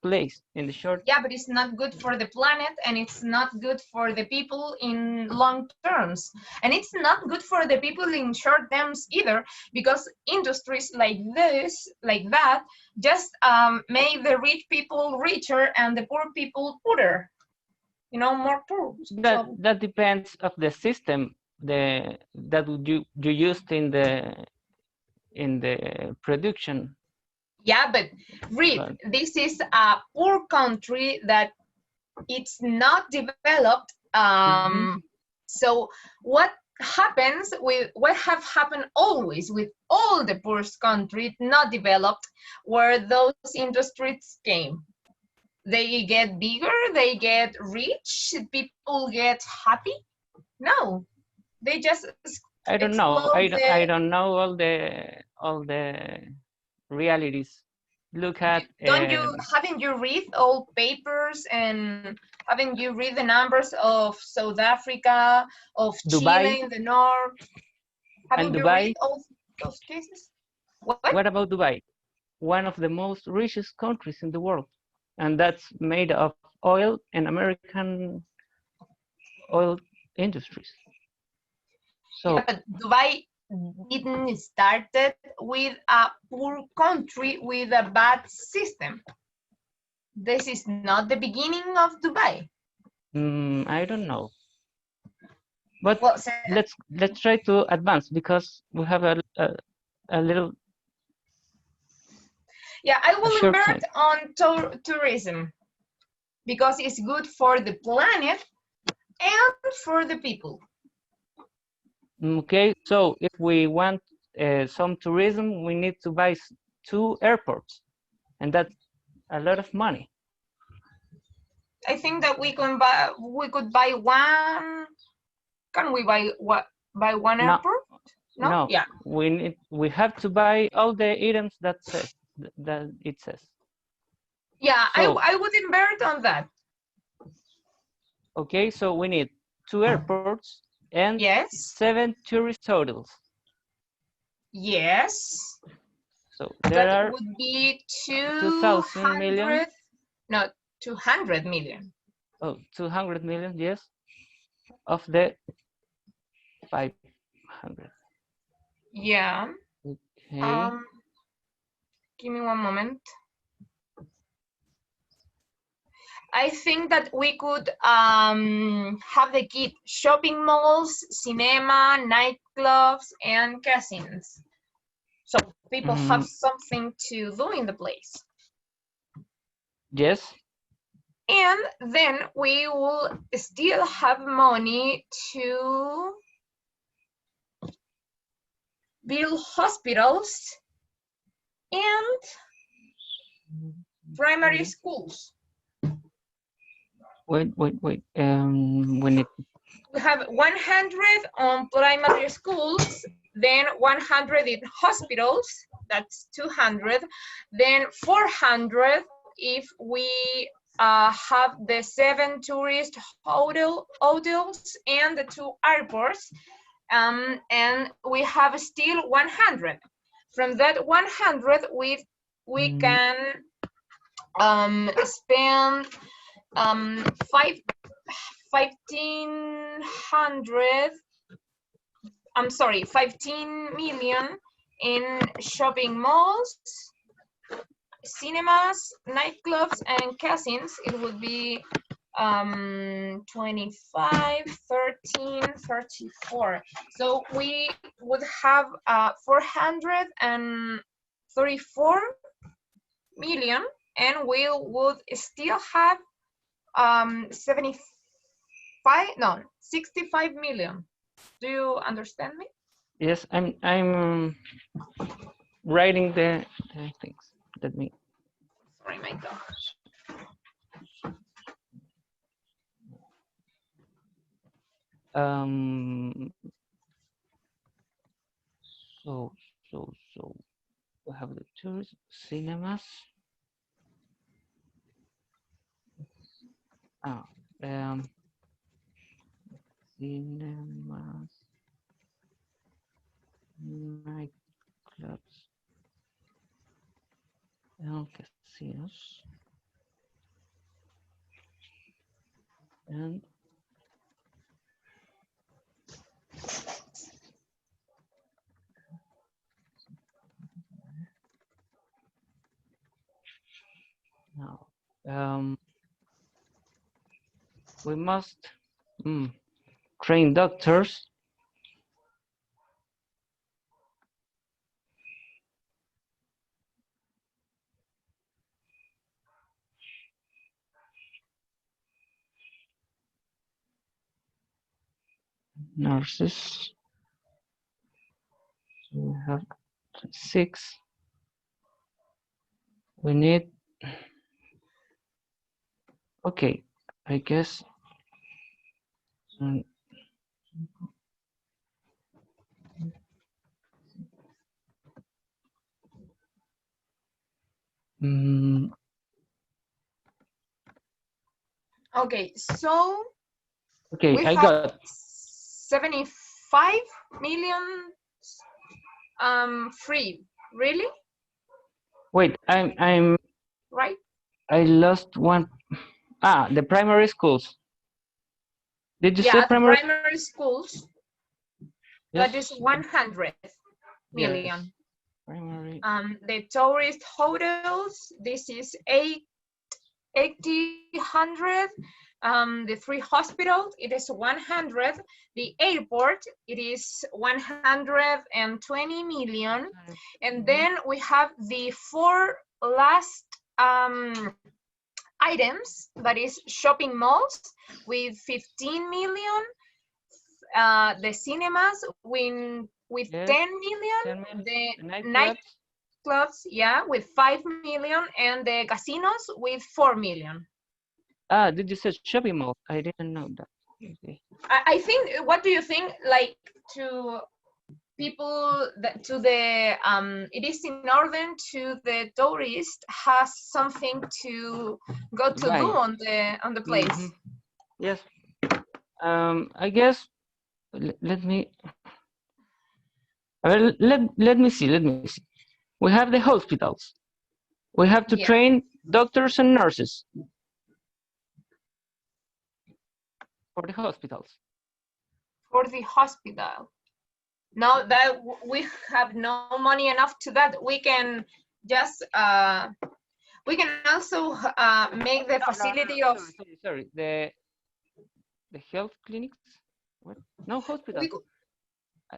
place, in the short. Yeah, but it's not good for the planet, and it's not good for the people in long terms, and it's not good for the people in short terms either, because industries like that, just make the rich people richer and the poor people poorer. You know, more poor. That depends of the system that you used in the production. Yeah, but read, this is a poor country that it's not developed. So what happens with what have happened always with all the poorest countries not developed, where those industries came? They get bigger, they get rich, people get happy? No, they just I don't know. I don't know all the realities. Look at haven't you read all papers, and haven't you read the numbers of South Africa, of Dubai, Chile in the north? Haven't you read all those cases? What about Dubai? One of the most richest countries in the world, and that's made of oil and American oil industries. So yeah, but Dubai didn't started with a poor country with a bad system. This is not the beginning of Dubai. I don't know, but let's try to advance, because we have a little. Yeah, I will invert on tourism, because it's good for the planet and for the people. Okay, so if we want some tourism, we need to buy 2 airports, and that's a lot of money. I think that we could buy one. Can we buy one airport? No. Yeah. We have to buy all the items that it says. Yeah, so, I would invert on that. Okay, so we need 2 airports and 7 tourist hotels. Yes. So there that would be 2,000 million. No, 200 million. Oh, 200 million, yes. Of the 500. Yeah. Okay. Give me one moment. I think that we could have the kit: shopping malls, cinema, nightclubs, and casinos. So people have something to do in the place. Yes. And then we will still have money to build hospitals and primary schools. Wait. We need. We have 100 on primary schools, then 100 in hospitals, that's 200, then 400 if we have the 7 tourist hotels and the 2 airports, and we have still 100. From that 100, we can spend 15 million in shopping malls, cinemas, nightclubs, and casinos, it would be 25, 13, 34. So we would have 434 million, and we would still have 65 million. Do you understand me? Yes, I'm writing the things. Let me. Sorry, my gosh. So we have the tours, cinemas. Cinemas, nightclubs, and casinos, and now we must train doctors, nurses. So we have 6. We need, okay, I guess. Okay, so okay, we I have got 75 million free. Really? Wait, I'm Right? I lost one. The primary schools. Did you say Yeah, primary? primary schools. Yes. That is 100 million. Yes. Primary. The tourist hotels, this is 800. The 3 hospitals, it is 100. The airport, it is 120 million. And then we have the 4 last items, that is shopping malls with 15 million. The cinemas with 10 million. The nightclubs, yeah, with 5 million, and the casinos with 4 million. Did you say shopping mall? I didn't know that. Okay. I think, what do you think, like, to people that to the it is in order to the tourist has something to go to do on the place. Yes. I guess let me see. We have the hospitals. We have to train doctors and nurses for the hospitals. For the hospital. Now that we have no money enough to that, we can just we can also make the facility of. Sorry. The health clinics. What? No, hospitals.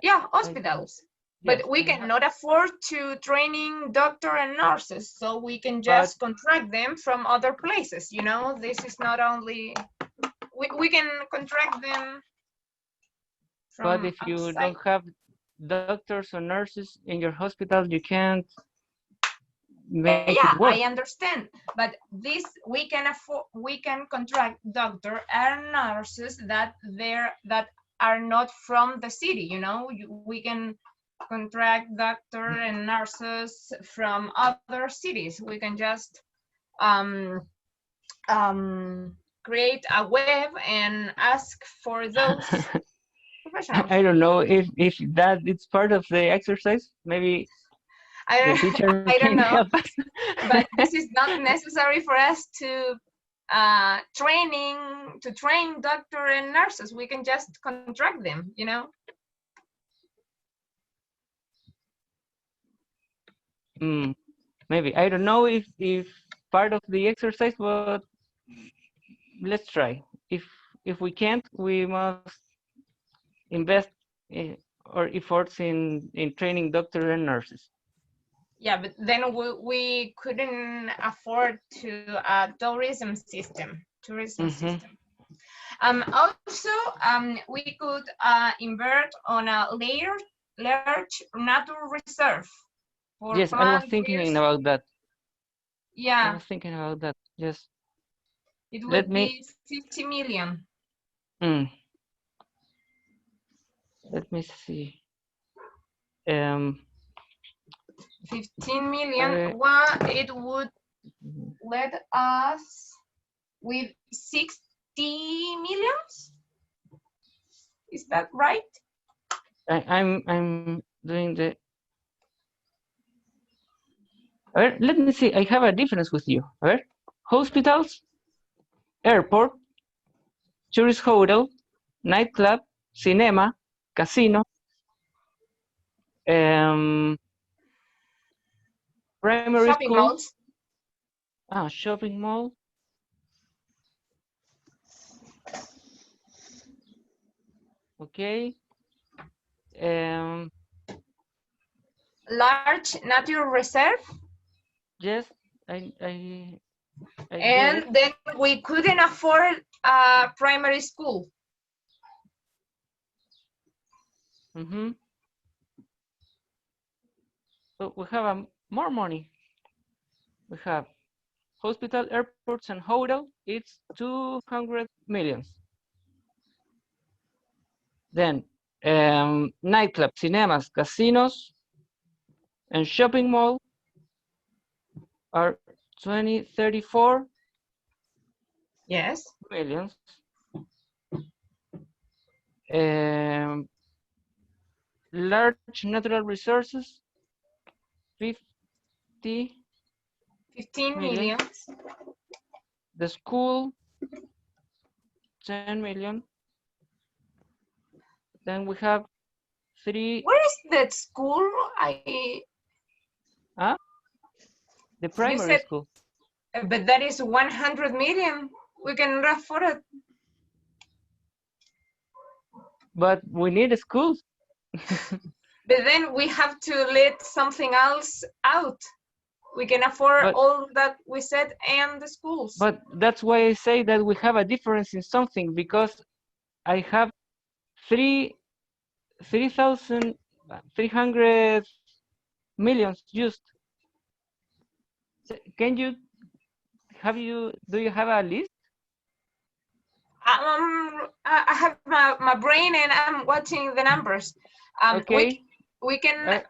Yeah, hospitals. But we cannot afford to training doctor and nurses, so we can just contract them from other places. You know, this is not only we can contract them. But if you don't have doctors or nurses in your hospital, you can't make it work. I understand, but this we can afford. We can contract doctor and nurses that are not from the city. You know, we can contract doctor and nurses from other cities. We can just create a web and ask for those professionals. I don't know if that it's part of the exercise. Maybe the teacher I don't can know, help us. but this is not necessary for us to train doctor and nurses. We can just contract them, you know. Maybe I don't know if part of the exercise, but let's try. If we can't, we must invest our efforts in training doctors and nurses. Yeah, but then we couldn't afford to tourism system. System. Also, we could invert on a large nature reserve. Yes, I was thinking about that. Yeah. I was thinking about that. Yes. It would be 50 million. Let me see. 15 million. What it would let us with 60 millions? Is that right? I'm doing the. Let me see. I have a difference with you. Hospitals, airport, tourist hotel, nightclub, cinema, casino, primary shopping school. Malls. Shopping mall. Okay. Large nature reserve. Yes, I and then we couldn't afford a primary school. So we have more money. We have hospital, airports, and hotel. It's 200 millions. Then nightclub, cinemas, casinos, and shopping mall are 34 millions. Large natural resources, 15 million. The school, 10 million. Then we have 3. Where is that school? The primary school. But that is 100 million. We cannot afford it. But we need schools. But then we have to let something else out. We can afford all that we said and the schools. But that's why I say that we have a difference in something, because I have 3,300 millions used. Can you do you have a list? I have my brain and I'm watching the numbers. Okay. We can.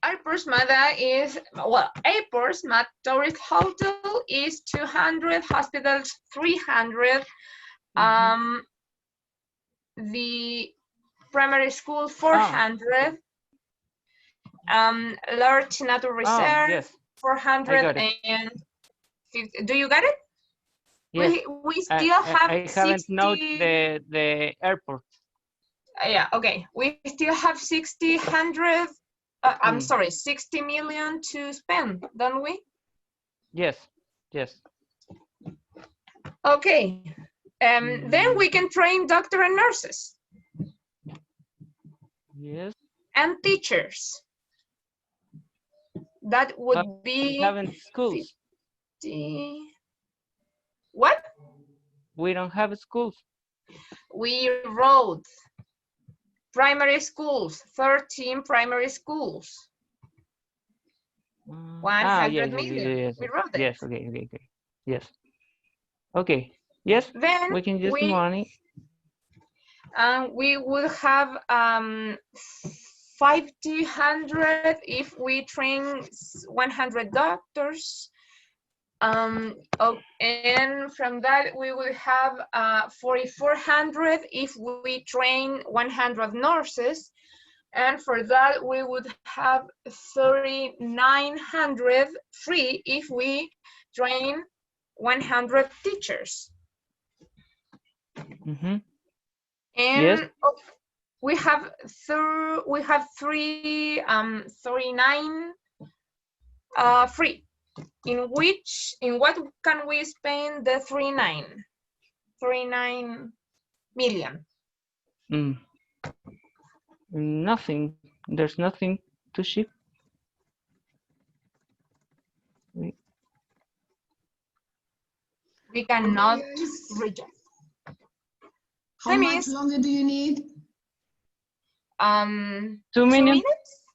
Airports Mada is, well, airports, tourist hotel is 200, hospitals 300, the primary school 400, large natural reserve 450. Do you got it? Yes. We still have I haven't noted the airport. Yeah, okay. We still have 60 million to spend, don't we? Yes. Okay. Then we can train doctors and nurses. Yes. And teachers. That would be. We haven't schools. 50. What? We don't have schools. We wrote primary schools, 13 primary schools. 100 million. Yes. We wrote that. Yes, okay. Yes. Okay. Yes, then we can use money. We would have 500 if we train 100 doctors. And from that we will have 4,400 if we train 100 nurses, and for that we would have 3,900 free if we train 100 teachers. And we have 39 free. In what can we spend the 39 million? Nothing. There's nothing to ship. We cannot reject. How much longer do you need? 2 minutes.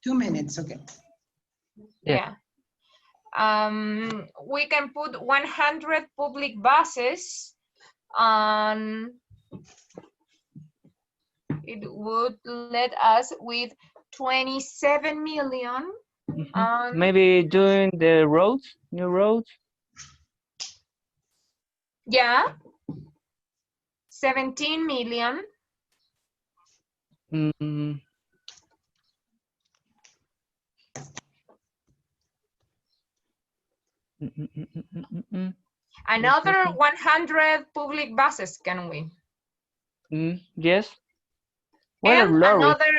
2 minutes, okay. Yeah. We can put 100 public buses on. It would let us with 27 million. Maybe doing the roads, new roads. Yeah. 17 million. Another 100 public buses, can we? Yes. What are And lorries? another,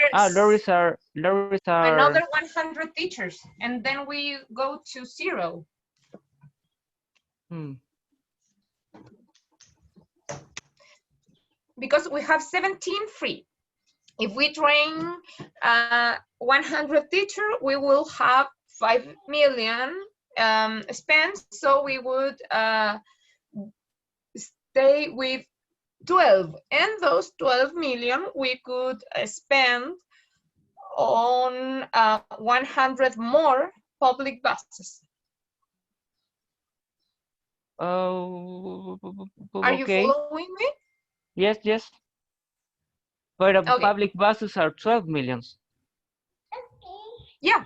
Lorries are another 100 teachers, and then we go to 0. Because we have 17 free. If we train 100 teacher, we will have 5 million spent, so we would stay with 12, and those 12 million we could spend on 100 more public buses. Oh, Are you okay. following me? Yes, yes. But public buses are 12 millions. Yeah.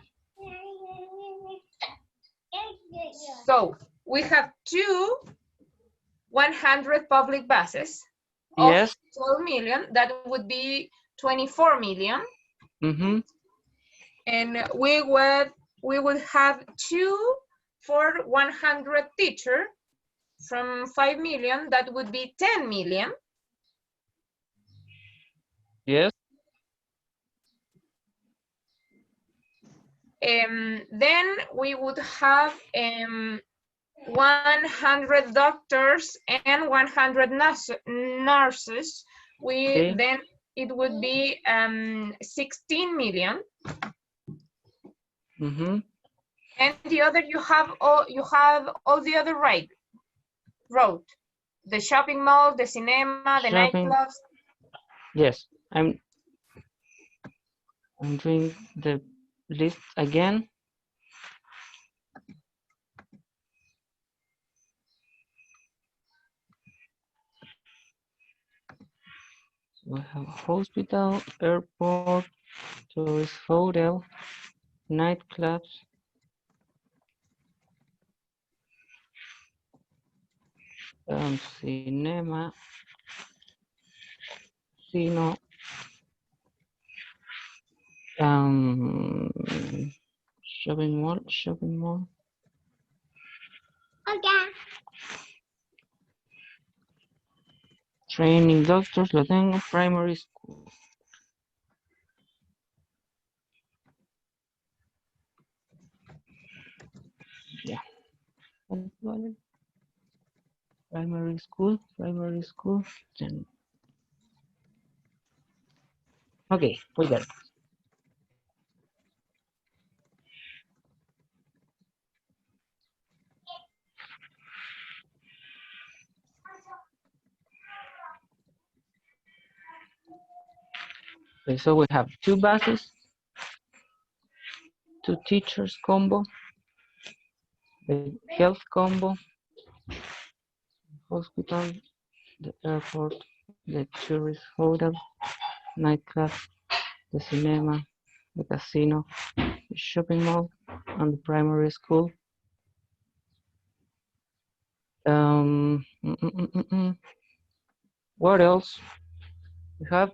So we have 100 public buses of 12 million. That would be 24 million. And we would have 2 for 100 teacher from 5 million. That would be 10 million. Yes. Then we would have 100 doctors and 100 nurses. Then it would be 16 million. And the other you have all the other road, the shopping mall, the cinema, the nightclubs. Yes, I'm doing the list again. We have a hospital, airport, tourist hotel, nightclubs, cinema, casino, shopping mall. Okay. Training doctors, lo tengo, primary school. Yeah. Primary school. Then. Okay, we got it. Okay, so we have 2 buses, 2 teachers combo, the health combo, hospital, the airport, the tourist hotel, nightclub, the cinema, the casino, the shopping mall, and the primary school. What else we have?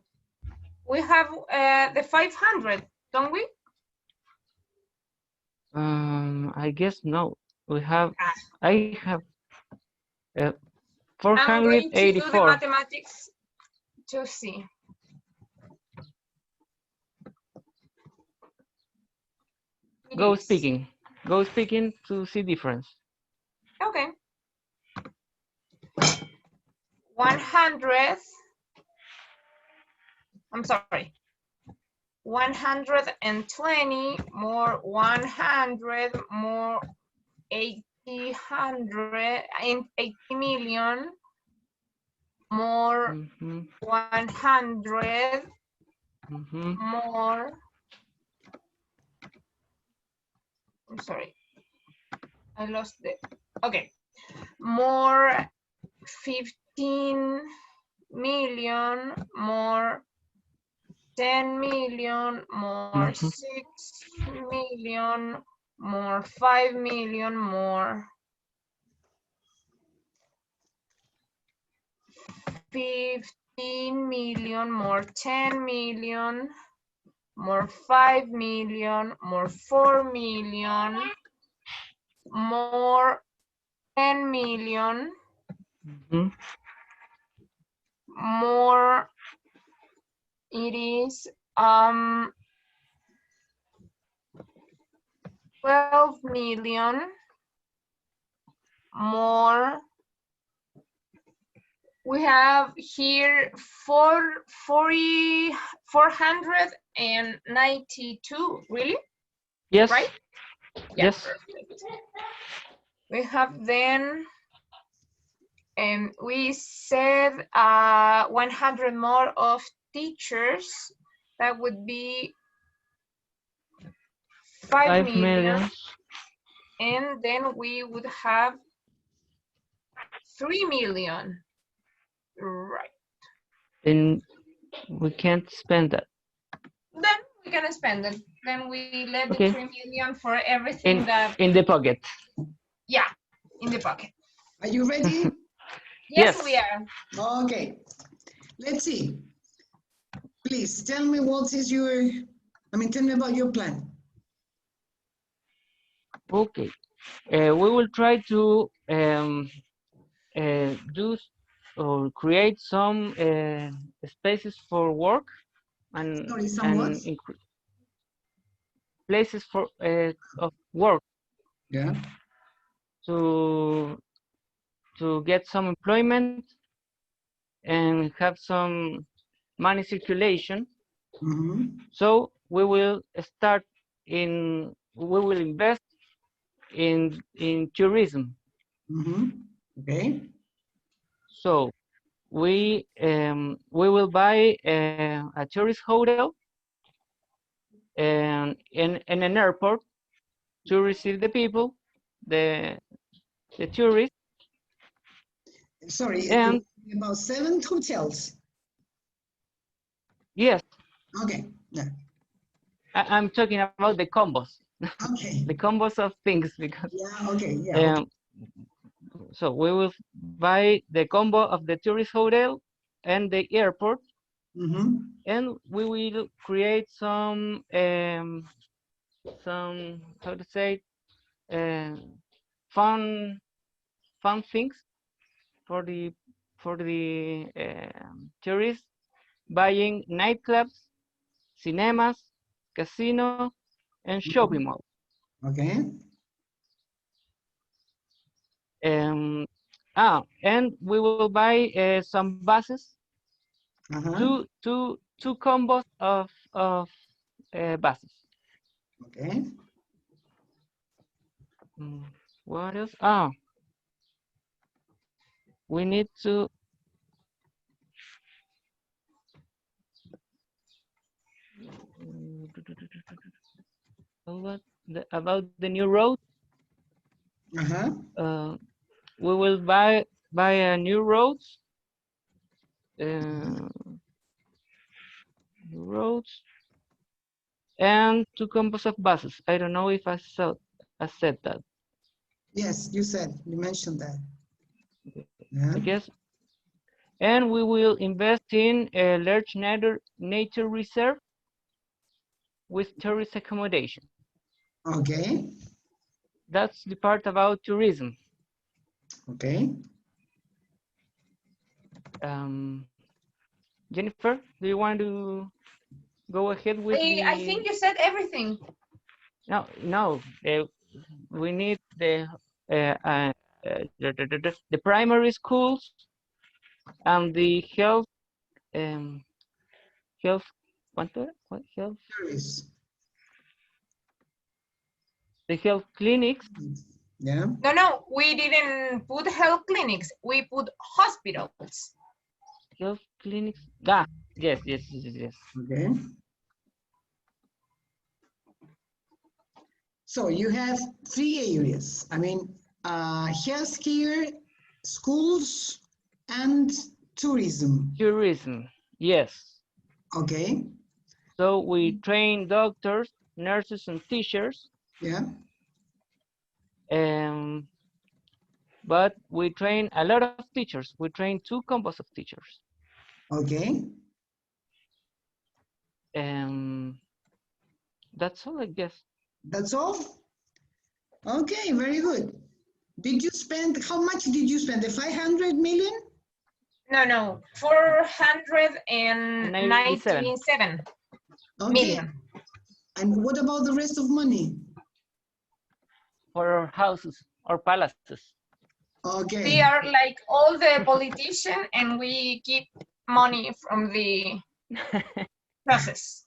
We have the 500, don't we? I guess no. We have. I have 484. I'm going to do the mathematics to see. Go speaking. Go speaking to see difference. Okay. 100. I'm sorry. 120 more 100 more 80 million more 100 more. I'm sorry, I lost it. Okay, more 15 million more 10 million more 6 million more 5 million more 15 million more 10 million more 5 million more 4 million more 10 million more. It is 12 million more. We have here 492, really? Yes. Right? Yeah, Yes. perfect. We have then, we said 100 more of teachers. That would be 5 million. And then we would have 3 million. Right. Then we can't spend that. Then we're gonna spend it. Then we let Okay. the 3 million for everything that. In the pocket. Yeah, in the pocket. Are you ready? Yes, Yes. we are. Okay. Let's see. Please tell me what is your, tell me about your plan. Okay. We will try to do or create some spaces for work and, Sorry, somewhat? Places for of work. Yeah. To get some employment and have some money circulation. So we will invest in tourism. Okay. So we will buy a tourist hotel and in an airport to receive the people, the tourists. Sorry, and about 7 hotels. Yes. Okay. Yeah. I'm talking about the combos. Okay. The combos of things because. Yeah. Okay. Yeah. Okay. So we will buy the combo of the tourist hotel and the airport, and we will create some how to say fun things for the tourists, buying nightclubs, cinemas, casino, and shopping malls. Okay. And we will buy some buses, two combos of buses. Okay. What else? We need to about the new road. We will buy a new roads. Roads and two combos of buses. I don't know if I said that. Yes, you mentioned that. Yeah. I guess. And we will invest in a large nature reserve with tourist accommodation. Okay. That's the part about tourism. Okay. Jennifer, do you want to go ahead with I think you said everything. No. we need the primary schools and the health health what health Service. the health clinics. Yeah. No, we didn't put health clinics. We put hospitals. Health clinics. Yes. Okay. So you have 3 areas. I mean, healthcare, schools, and tourism. Tourism. Yes. Okay. So we train doctors, nurses, and teachers. Yeah. But we train a lot of teachers. We train 2 combos of teachers. Okay. That's all, I guess. That's all? Okay, very good. Did you spend, how much did you spend? The 500 million? No, 497 million. And what about the rest of money? For our houses or palaces. Okay. We are like all the politicians, and we keep money from the process.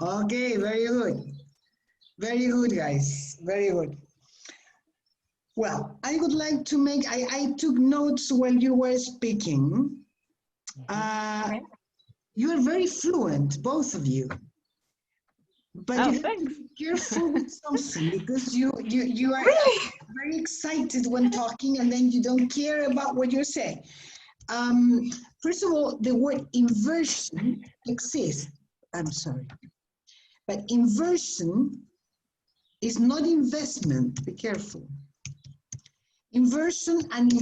Okay, very good. Very good, guys. Very good. Well, I would like to make, I took notes when you were speaking. You are very fluent, both of you. But you have to be careful with something, because you are very excited when talking, and then you don't care about what you're saying. First of all, the word inversion exists. I'm sorry. But inversion is not investment. Be careful. Inversion and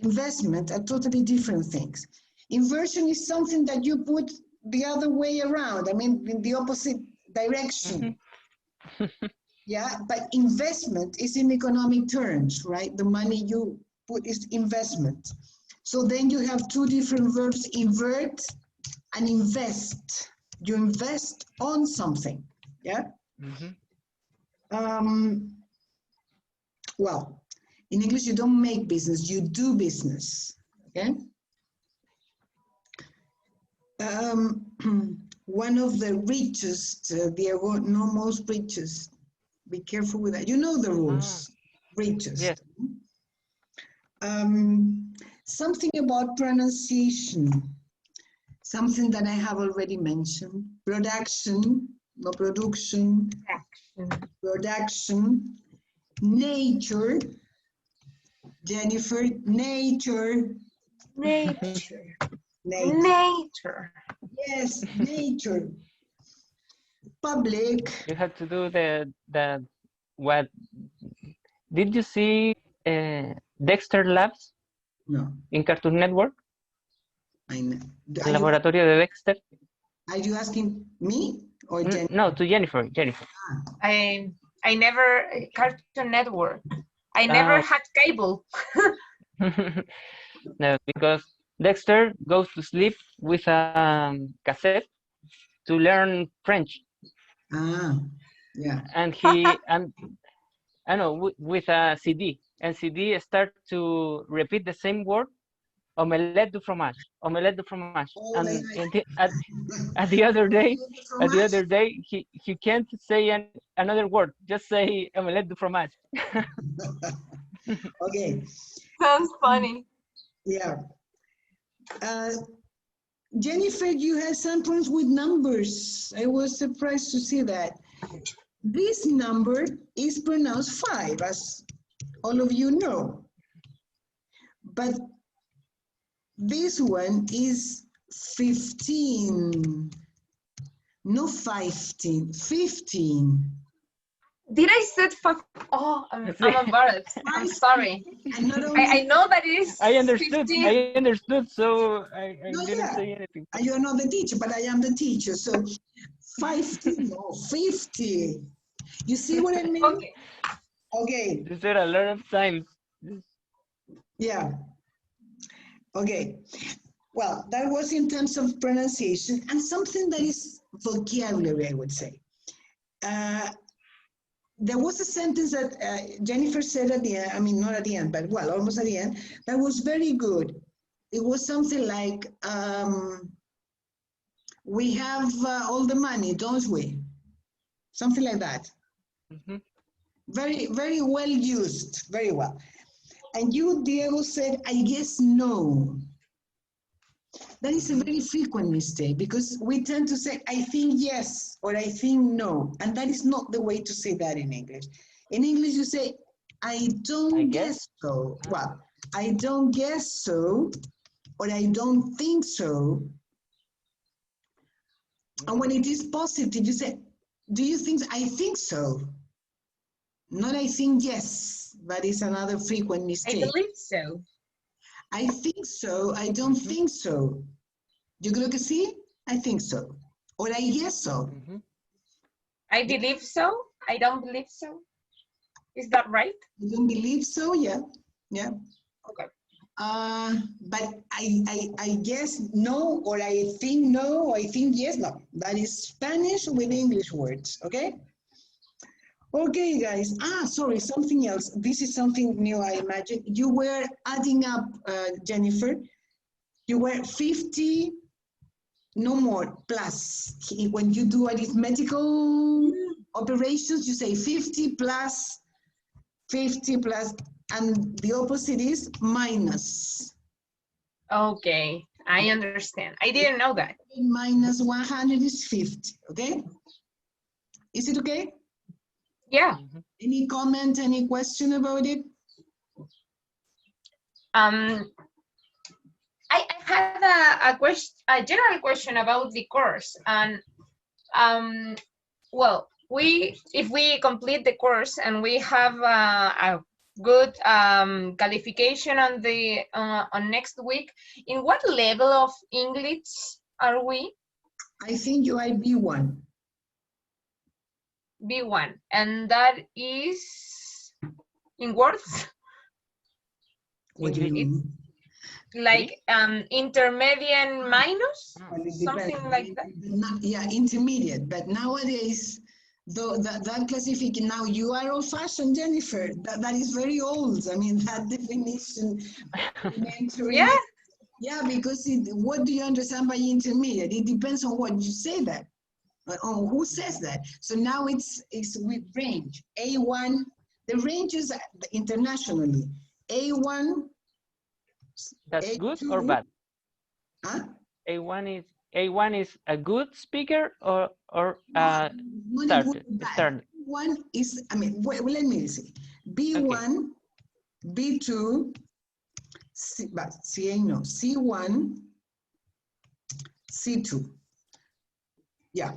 investment are totally different things. Inversion is something that you put the other way around. I mean, in the opposite direction. Yeah, but investment is in economic terms, right? The money you put is investment. So then you have 2 different verbs, invert and invest. You invest on something, yeah? Well, in English, you don't make business, you do business, okay? One of the richest, most richest, be careful with that. You know the rules, richest. Yes. Something about pronunciation, something that I have already mentioned. Production, no production, production. Nature, Jennifer, nature. Nature. Nature. Yes, nature. Public. You have to do what? Did you see Dexter Labs? No. In Cartoon Network? I know. El laboratorio de Dexter. Are you asking me or Jennifer? No, to Jennifer. I never, Cartoon Network. I never had cable. No, because Dexter goes to sleep with a cassette to learn French. Yeah. And I know, with a CD, and CD start to repeat the same word, omelette du fromage, omelette du fromage. And at the other day, he can't say another word, just say omelette du fromage. Okay. Sounds funny. Yeah. Jennifer, you had some problems with numbers. I was surprised to see that. This number is pronounced 5, as all of you know. But this one is 15. No 15, 15. Did I said 5? Oh, I'm embarrassed. I'm sorry. I know that it is. I understood. 15. I understood. So I didn't say anything. You are not the teacher, but I am the teacher. So 15 or 50. You see what I mean? Okay. You said a lot of times. Yeah. Okay. Well, that was in terms of pronunciation and something that is vocabulary, I would say. there was a sentence that Jennifer said at the end, I mean, not at the end, but well, almost at the end, that was very good. It was something like, we have all the money, don't we? Something like that. Mm-hmm. Very, very well used, very well. And you, Diego, said, I guess no. That is a very frequent mistake because we tend to say, I think yes, or I think no. And that is not the way to say that in English. In English, you say, I don't guess so. Well, I don't guess so, or I don't think so. And when it is positive, you say, do you think, I think so. Not I think yes, that is another frequent mistake. I believe so. I think so, I don't think so. You creo que sí, I think so. Or I guess so. I believe so, I don't believe so. Is that right? You don't believe so, yeah, yeah. Okay. But I guess no, or I think no, or I think yes, no. That is Spanish with English words, okay? Okay, guys. Sorry, something else. This is something new, I imagine. You were adding up, Jennifer. You were 50, no more, plus. When you do arithmetical operations, you say 50 plus, and the opposite is minus. Okay, I understand. I didn't know that. Minus 100 is 50, okay? Is it okay? Yeah. Any comment, any question about it? I had a question, a general question about the course, and well, if we complete the course and we have a good qualification on the on next week, in what level of English are we? I think you are B1. B1, and that is in words? What do you mean? Like intermediate minus, Well, it something depends. like that. Yeah, intermediate. But nowadays, that classification, now you are old-fashioned, Jennifer. That is very old. I mean, that definition. Yeah. Yeah, because what do you understand by intermediate? It depends on what you say that, on who says that. So now it's with range. A1, the range is internationally. A1. That's A2, good or bad? Huh? A1 is a good speaker or started. One is, I mean, let me see. B1, okay. B2, C1, C2. Yeah,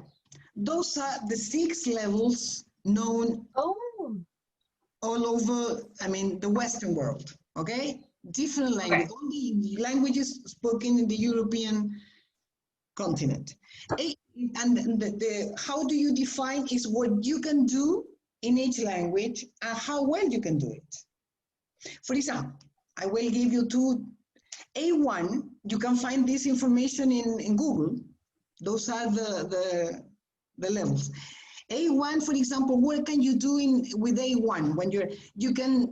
those are the 6 levels known all over, I mean, the Western world, okay? Different language, only languages spoken in the European continent. And how do you define is what you can do in each language and how well you can do it. For example, I will give you two. A1, you can find this information in Google. Those are the levels. A1, for example, what can you do with A1 when you can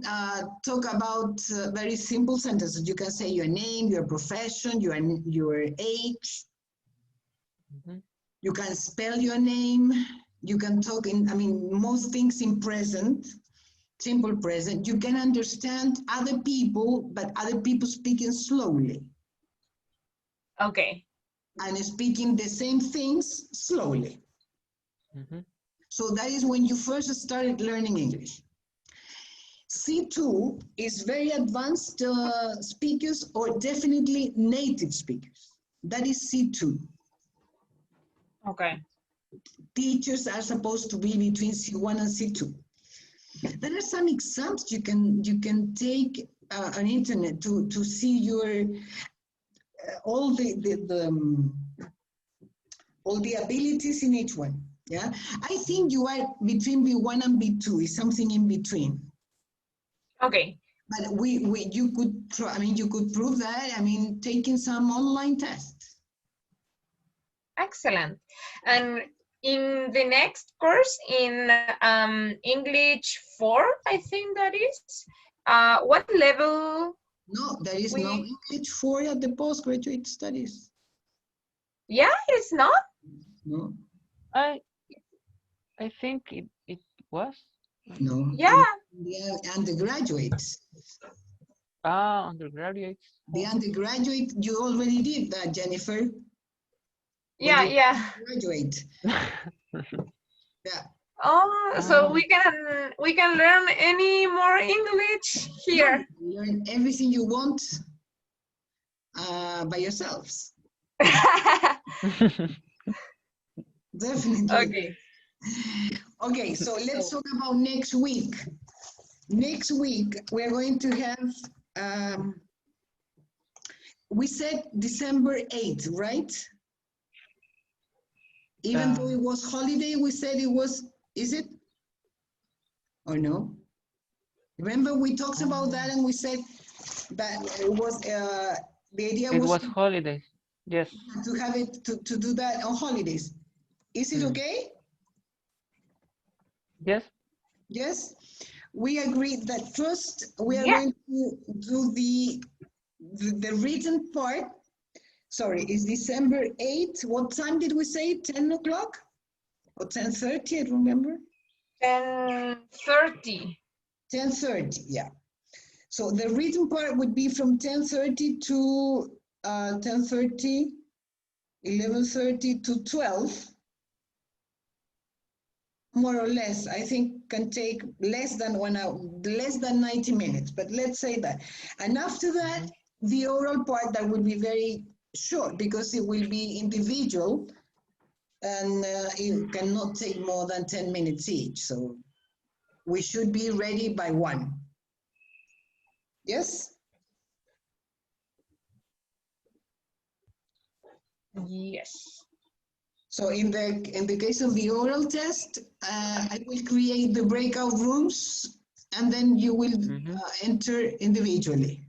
talk about very simple sentences. You can say your name, your profession, your age. Mm-hmm. You can spell your name. You can talk most things in present, simple present. You can understand other people, but other people speaking slowly. Okay. And speaking the same things slowly. Mm-hmm. So that is when you first started learning English. C2 is very advanced speakers or definitely native speakers. That is C2. Okay. Teachers are supposed to be between C1 and C2. There are some exams you can take on internet to see your all the abilities in each one. Yeah, I think you are between B1 and B2 is something in between. Okay. But you could prove that, taking some online tests. Excellent. And in the next course in English 4, I think that is. What level? No, there is no English 4 at the postgraduate studies. Yeah, it's not. No. I think it was. No. Yeah. The undergraduates. Ah, undergraduates. The undergraduate, you already did that, Jennifer. Yeah, yeah. Graduate. Yeah. Oh, so we can learn any more English here. Learn everything you want by yourselves. Definitely. Okay. Okay, so let's talk about next week. Next week, we're going to have, we said December 8th, right? Even though it was holiday, we said it was, is it? Or no? Remember we talked about that and we said that it was, the idea It was was holidays, yes. to have it, to do that on holidays. Is it okay? Yes. Yes? We agreed that first we are going to do the written part. Sorry, it's December 8th. What time did we say? 10 o'clock? Or 10:30, I remember. 10:30. 10:30, yeah. So the written part would be from 10:30 to 10:30, 11:30 to 12. More or less, I think can take less than 1 hour, less than 90 minutes, but let's say that. And after that, the oral part, that will be very short because it will be individual and it cannot take more than 10 minutes each. So we should be ready by 1. Yes? Yes. So in the case of the oral test, I will create the breakout rooms and then you will enter individually.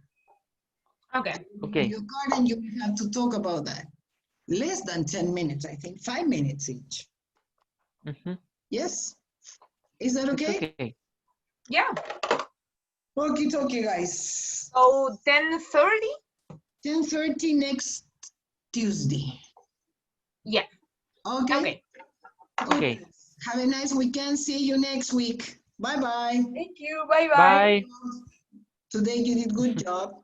Okay. Okay. Your card and you will have to talk about that. Less than 10 minutes, I think, 5 minutes each. Yes? Is that okay? Okay. Yeah. Okay, guys. So 10:30? 10:30 next Tuesday. Yeah. Okay. Okay. Have a nice weekend. See you next week. Bye-bye. Thank you. Bye-bye. Bye. Today you did good job.